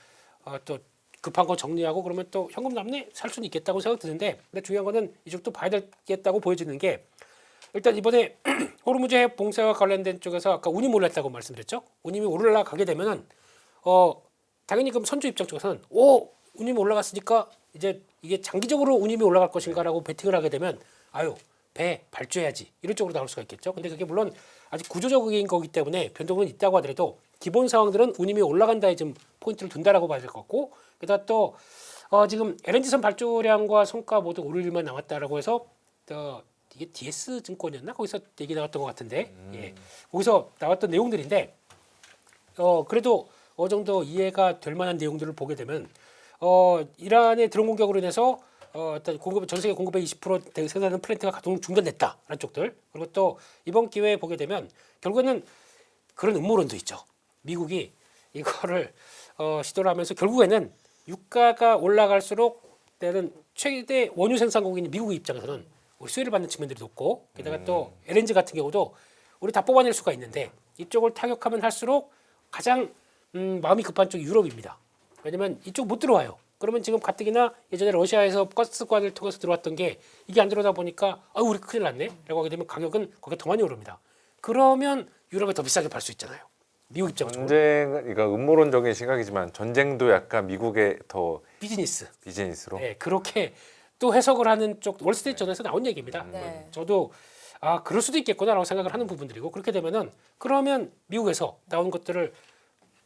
또 급한 거 정리하고 그러면 또 현금 남네 살 수는 있겠다고 생각 드는데 근데 중요한 거는 이쪽도 봐야 되겠다고 보여지는 게 일단 이번에 호르무즈 해협 봉쇄와 관련된 쪽에서 아까 운임이 올랐다고 말씀드렸죠. 운임이 올라가게 되면은 당연히 그럼 선주 입장 쪽에서는 운임이 올라갔으니까 이제 이게 장기적으로 운임이 올라갈 것인가라고 베팅을 하게 되면 배 발주해야지 이런 쪽으로 나올 수가 있겠죠. 근데 그게 물론 아직 구조적인 거기 때문에 변동은 있다고 하더라도 기본 상황들은 운임이 올라간다에 좀 포인트를 둔다라고 봐야 될 것 같고 게다가 또 지금 LNG선 발주량과 성과 모두 오를 일만 남았다라고 해서 이게 DS 증권이었나 거기서 얘기 나왔던 것 같은데 예. 거기서 나왔던 내용들인데 그래도 어느 정도 이해가 될 만한 내용들을 보게 되면 이란의 드론 공격으로 인해서 일단 전 세계 공급의 20% 생산하는 플랜트가 가동 중단됐다라는 쪽들 그리고 또 이번 기회에 보게 되면 결국에는 그런 음모론도 있죠. 미국이 이거를 시도를 하면서 결국에는 유가가 올라갈수록 때는 최대 원유 생산국인 미국의 입장에서는 우리 수혜를 받는 측면들이 높고 게다가 또 LNG 같은 경우도 우리 다 뽑아낼 수가 있는데 이쪽을 타격하면 할수록 가장 마음이 급한 쪽이 유럽입니다. 왜냐면 이쪽 못 들어와요. 그러면 지금 가뜩이나 예전에 러시아에서 가스관을 통해서 들어왔던 게 이게 안 들어오다 보니까 우리 큰일 났네 라고 하게 되면 가격은 거기가 더 많이 오릅니다. 그러면 유럽에 더 비싸게 팔 수 있잖아요. 미국 입장으로. 그러니까 음모론적인 시각이지만 전쟁도 약간 미국의 더 비즈니스로. 네, 그렇게 또 해석을 하는 쪽 월스트리트 저널에서 나온 얘기입니다. 네. 저도 그럴 수도 있겠구나라고 생각을 하는 부분들이고 그렇게 되면은 그러면 미국에서 나온 것들을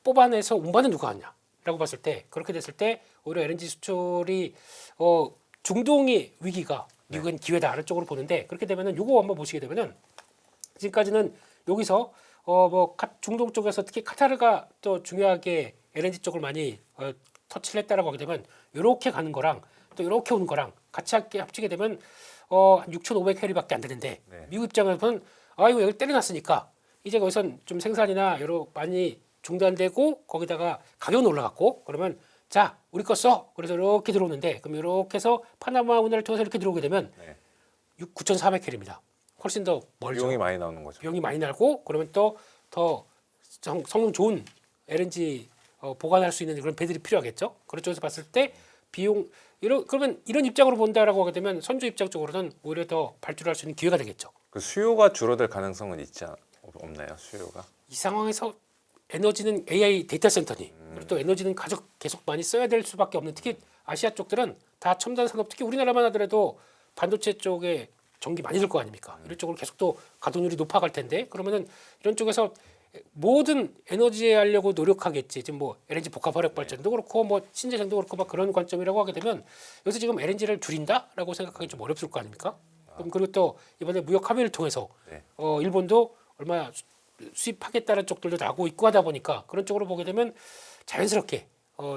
뽑아내서 운반은 누가 하냐라고 봤을 때 그렇게 됐을 때 오히려 LNG 수출이 중동의 위기가 미국은 기회다라는 쪽으로 보는데 그렇게 되면은 요거 한번 보시게 되면은 지금까지는 여기서 중동 쪽에서 특히 카타르가 또 중요하게 LNG 쪽을 많이 터치를 했다라고 하게 되면 이렇게 가는 거랑 또 이렇게 오는 거랑 같이 합치게 되면 한 6,500캐리밖에 안 되는데 네. 미국 입장에서는 이거 여기 때려놨으니까 이제 거기선 좀 생산이나 여러 많이 중단되고 거기다가 가격은 올라갔고 그러면 자 우리 거 써. 그래서 이렇게 들어오는데 그럼 이렇게 해서 파나마 운하를 통해서 이렇게 들어오게 되면 네. 9,400캐리입니다. 훨씬 더 멀죠. 비용이 많이 나오는 거죠. 비용이 많이 나고 그러면 또 더 성능 좋은 LNG 보관할 수 있는 그런 배들이 필요하겠죠. 그런 쪽에서 봤을 때 비용 그러면 이런 입장으로 본다라고 하게 되면 선주 입장 쪽으로는 오히려 더 발주를 할 수 있는 기회가 되겠죠. 그 수요가 줄어들 가능성은 없나요? 수요가? 이 상황에서 에너지는 AI 데이터 센터니 그리고 또 에너지는 계속 많이 써야 될 수밖에 없는 특히 아시아 쪽들은 다 첨단 산업 특히 우리나라만 하더라도 반도체 쪽에 전기 많이 들 거 아닙니까? 이런 쪽으로 계속 또 가동률이 높아갈 텐데 그러면은 이런 쪽에서 모든 에너지에 하려고 노력하겠지. 지금 뭐 LNG 복합 화력 발전도 그렇고 뭐 신재생도 그렇고 막 그런 관점이라고 하게 되면 여기서 지금 LNG를 줄인다라고 생각하기 좀 어렵을 거 아닙니까? 그리고 또 이번에 무역 합의를 통해서 네. 일본도 얼마 수입하겠다는 쪽들도 나고 있고 하다 보니까 그런 쪽으로 보게 되면 자연스럽게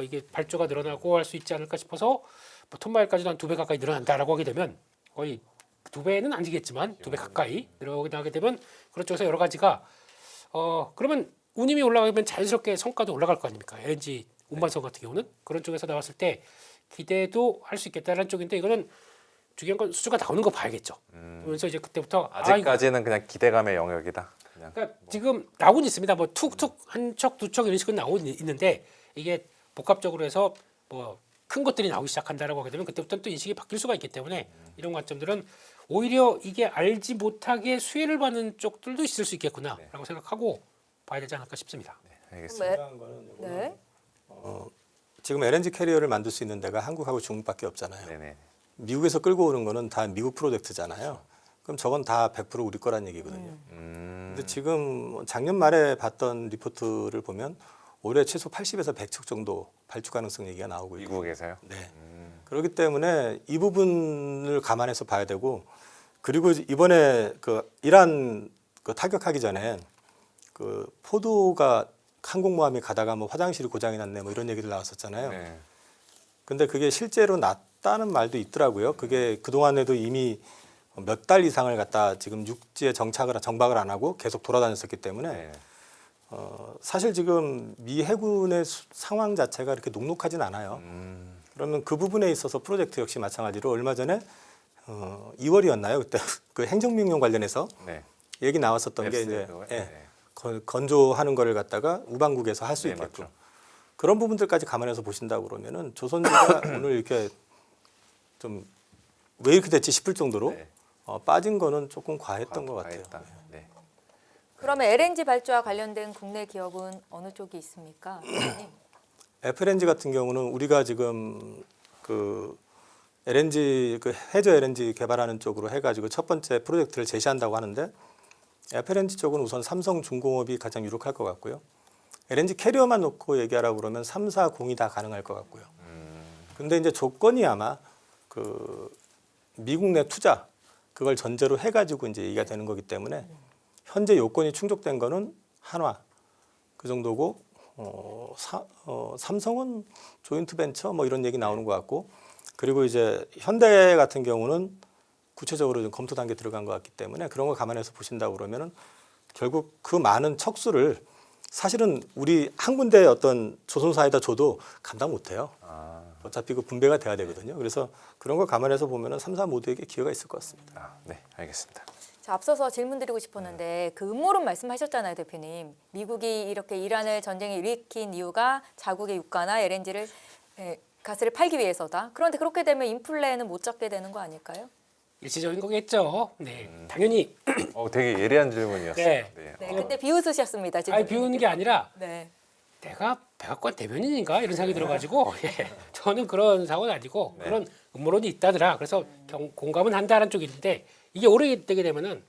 이게 발주가 늘어나고 할 수 있지 않을까 싶어서 뭐 톤마일까지도 한 2배 가까이 늘어난다라고 하게 되면 거의 2배는 아니겠지만 2배 가까이 늘어나게 되면 그런 쪽에서 여러 가지가 그러면 운임이 올라가면 자연스럽게 성과도 올라갈 거 아닙니까? LNG 운반선 같은 경우는 그런 쪽에서 나왔을 때 기대도 할 수 있겠다라는 쪽인데 이거는 중요한 건 수주가 나오는 거 봐야겠죠. 그러면서 이제 그때부터 아직까지는 그냥 기대감의 영역이다. 그냥. 그러니까 지금 나오긴 있습니다. 뭐 툭툭 한 척 두 척 이런 식으로 나오고 있는데 이게 복합적으로 해서 뭐 큰 것들이 나오기 시작한다라고 하게 되면 그때부터는 또 인식이 바뀔 수가 있기 때문에 이런 관점들은 오히려 이게 알지 못하게 수혜를 받는 쪽들도 있을 수 있겠구나라고 생각하고 봐야 되지 않을까 싶습니다. 네, 알겠습니다. 중요한 거는 요거는, 네. 지금 LNG 캐리어를 만들 수 있는 데가 한국하고 중국밖에 없잖아요. 네네. 미국에서 끌고 오는 거는 다 미국 프로젝트잖아요. 그럼 저건 다 100% 우리 거란 얘기거든요. 근데 지금 작년 말에 봤던 리포트를 보면 올해 최소 80에서 100척 정도 발주 가능성 얘기가 나오고 있고. 미국에서요? 네. 그렇기 때문에 이 부분을 감안해서 봐야 되고 그리고 이번에 그 이란 그 타격하기 전에 그 포도가 항공모함이 가다가 뭐 화장실이 고장이 났네 뭐 이런 얘기들 나왔었잖아요. 네. 근데 그게 실제로 났다는 말도 있더라고요. 그게 그동안에도 이미 몇 달 이상을 갖다 지금 육지에 정박을 안 하고 계속 돌아다녔었기 때문에 네. 사실 지금 미 해군의 상황 자체가 그렇게 녹록하진 않아요. 그러면 그 부분에 있어서 프로젝트 역시 마찬가지로 얼마 전에 2월이었나요? 그때 그 행정명령 관련해서 네. 얘기 나왔었던 게 앱스 이제 그거? 예, 네. 건조하는 거를 갖다가 우방국에서 할 수 네, 있게끔 맞죠. 그런 부분들까지 감안해서 보신다고 그러면은 조선주가 오늘 이렇게 좀 왜 이렇게 됐지 싶을 정도로 네. 빠진 거는 조금 과했던 것 같아요. 과했다. 네. 그러면 LNG 발주와 관련된 국내 기업은 어느 쪽이 있습니까? FLNG 같은 경우는 우리가 지금 그 LNG 그 해저 LNG 개발하는 쪽으로 해가지고 첫 번째 프로젝트를 제시한다고 하는데 FLNG 쪽은 우선 삼성중공업이 가장 유력할 것 같고요. LNG 캐리어만 놓고 얘기하라고 그러면 3, 4, 0이 다 가능할 것 같고요. 근데 이제 조건이 아마 그 미국 내 투자 그걸 전제로 해가지고 이제 얘기가 되는 거기 때문에 현재 요건이 충족된 거는 한화 그 정도고 삼성은 조인트 벤처 뭐 이런 얘기 나오는 것 같고 그리고 이제 현대 같은 경우는 구체적으로 좀 검토 단계 들어간 것 같기 때문에 그런 거 감안해서 보신다고 그러면은 결국 그 많은 척수를 사실은 우리 한 군데 어떤 조선사에다 줘도 감당 못해요. 어차피 그 분배가 돼야 되거든요. 그래서 그런 거 감안해서 보면은 3사 모두에게 기회가 있을 것 같습니다. 네, 알겠습니다. 자, 앞서서 질문 드리고 싶었는데 그 음모론 말씀하셨잖아요, 대표님. 미국이 이렇게 이란을 전쟁에 일으킨 이유가 자국의 유가나 LNG를 가스를 팔기 위해서다. 그런데 그렇게 되면 인플레는 못 잡게 되는 거 아닐까요? 일시적인 거겠죠. 네, 당연히. 되게 예리한 질문이었어요. 네. 네, 근데 비웃으셨습니다. 지금. 아니 비우는 게 아니라 네. 내가 백악관 대변인인가 이런 생각이 들어가지고 저는 그런 사고는 아니고 그런 음모론이 있다더라. 그래서 공감은 한다는 쪽이 있는데 이게 오래되게 되면은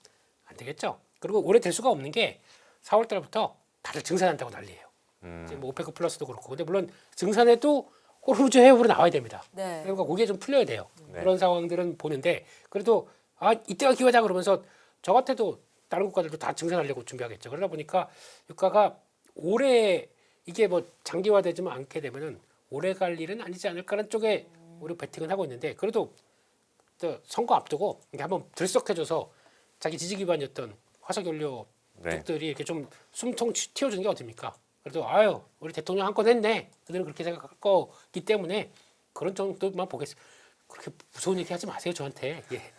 안 되겠죠. 그리고 오래 될 수가 없는 게 4월 달부터 다들 증산한다고 난리예요. 지금 뭐 오페크 플러스도 그렇고. 근데 물론 증산해도 호르무즈 해협으로 나와야 됩니다. 네. 그러니까 거기에 좀 풀려야 돼요. 네. 그런 상황들은 보는데 그래도 이때가 기회다 그러면서 저 같아도 다른 국가들도 다 증산하려고 준비하겠죠. 그러다 보니까 유가가 오래 이게 뭐 장기화되지만 않게 되면은 오래 갈 일은 아니지 않을까라는 쪽에 우리 베팅은 하고 있는데 그래도 또 선거 앞두고 이게 한번 들썩해져서 자기 지지 기반이었던 화석연료 쪽들이 이렇게 좀 숨통 튀어주는 게 어딥니까? 그래도 우리 대통령 한 건 했네. 그들은 그렇게 생각할 거기 때문에 그런 정도만 보겠습니다. 그렇게 무서운 얘기 하지 마세요 저한테. 예.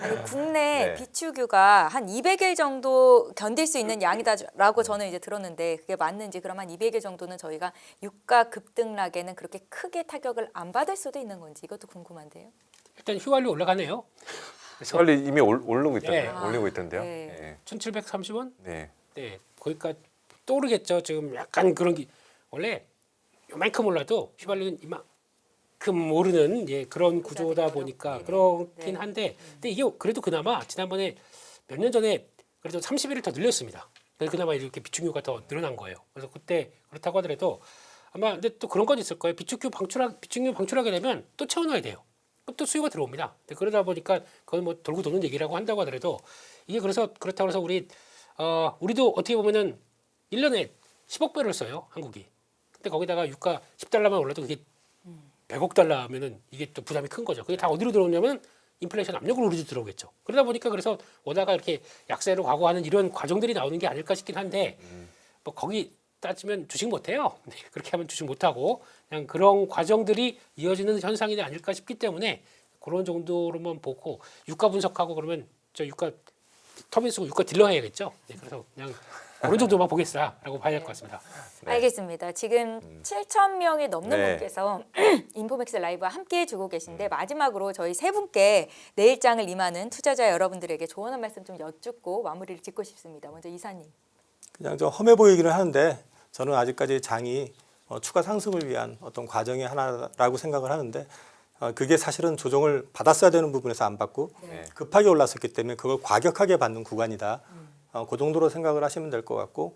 아니, 국내 네. 비축유가 한 200일 정도 견딜 수 있는 양이다라고 저는 이제 들었는데 그게 맞는지 그럼 한 200일 정도는 저희가 유가 급등락에는 그렇게 크게 타격을 안 받을 수도 있는 건지 이것도 궁금한데요. 일단 휘발유 올라가네요. 그래서 빨리 이미 오르고 있던데요. 네. 올리고 있던데요. 네. 1,730원? 네. 네, 거기까지 또 오르겠죠. 지금 약간 그런 게 원래 요만큼 올라도 휘발유는 이만큼 오르는 그런 구조다 보니까 네. 그렇긴 네. 한데 근데 이게 그래도 그나마 지난번에 몇 년 전에 그래도 30일을 더 늘렸습니다. 그래서 그나마 이렇게 비축유가 더 늘어난 거예요. 그래서 그때 그렇다고 하더라도 아마 근데 또 그런 건 있을 거예요. 비축유 방출하게 되면 또 채워넣어야 돼요. 그럼 또 수요가 들어옵니다. 근데 그러다 보니까 그건 뭐 돌고 도는 얘기라고 한다고 하더라도 이게 그렇다고 해서 우리도 어떻게 보면은 1년에 10억 배를 써요, 한국이. 근데 거기다가 유가 10달러만 올라도 그게 100억 달러 하면은 이게 또 부담이 큰 거죠. 그게 다 어디로 들어오냐면 인플레이션 압력으로 우리도 들어오겠죠. 그러다 보니까 그래서 오다가 이렇게 약세로 가고 하는 이런 과정들이 나오는 게 아닐까 싶긴 한데 뭐 거기 따지면 주식 못 해요. 그렇게 하면 주식 못 하고 그냥 그런 과정들이 이어지는 현상이 아닐까 싶기 때문에 그런 정도로만 보고 유가 분석하고 그러면 저 유가 터빈 쓰고 유가 딜러 해야겠죠. 네, 그래서 그냥 그런 정도만 보겠다라고 봐야 될 것 같습니다. 네. 알겠습니다. 지금 7,000명이 넘는 네. 분께서 인포맥스 라이브와 함께 해주고 계신데 마지막으로 저희 세 분께 내일장을 임하는 투자자 여러분들에게 조언 한 말씀 좀 여쭙고 마무리를 짓고 싶습니다. 먼저 이사님. 그냥 좀 험해 보이기는 하는데 저는 아직까지 장이 추가 상승을 위한 어떤 과정의 하나라고 생각을 하는데 그게 사실은 조정을 받았어야 되는 부분에서 안 받고 네. 급하게 올랐었기 때문에 그걸 과격하게 받는 구간이다. 그 정도로 생각을 하시면 될 것 같고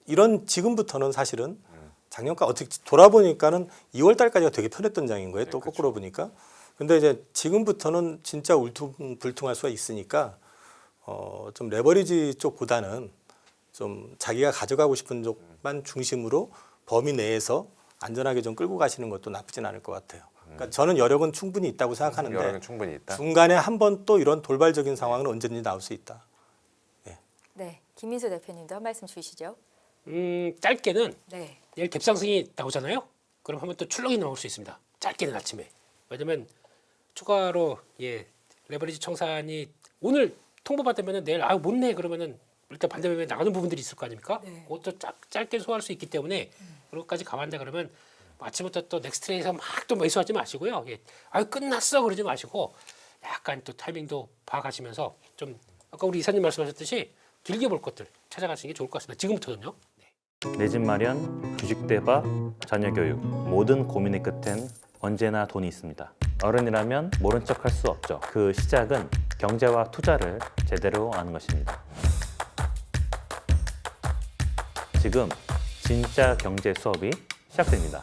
이런 지금부터는 사실은 작년까 어떻게 돌아보니까는 2월 달까지가 되게 편했던 장인 거예요. 또 거꾸로 보니까. 근데 이제 지금부터는 진짜 울퉁불퉁할 수가 있으니까 좀 레버리지 쪽보다는 좀 자기가 가져가고 싶은 쪽만 중심으로 범위 내에서 안전하게 좀 끌고 가시는 것도 나쁘진 않을 것 같아요. 그러니까 저는 여력은 충분히 있다고 생각하는데 여력은 충분히 있다. 중간에 한 번 또 이런 돌발적인 상황은 언제든지 나올 수 있다. 네, 김민수 대표님도 한 말씀 주시죠. 짧게는 네. 내일 갭상승이 나오잖아요. 그럼 한번 또 출렁이 나올 수 있습니다. 짧게는 아침에. 왜냐면 추가로 레버리지 청산이 오늘 통보받으면 내일 못 내 그러면은 일단 반대매매 나가는 부분들이 있을 거 아닙니까? 네. 그것도 짧게 소화할 수 있기 때문에 그것까지 감안한다 그러면 아침부터 또 넥스트레이에서 막 또 매수하지 마시고요. 끝났어 그러지 마시고 약간 또 타이밍도 봐가시면서 좀 아까 우리 이사님 말씀하셨듯이 길게 볼 것들 찾아가시는 게 좋을 것 같습니다. 지금부터는요. 내 집 마련, 주식 대박, 자녀 교육 모든 고민의 끝엔 언제나 돈이 있습니다. 어른이라면 모른 척할 수 없죠. 그 시작은 경제와 투자를 제대로 아는 것입니다. 지금 진짜 경제 수업이 시작됩니다.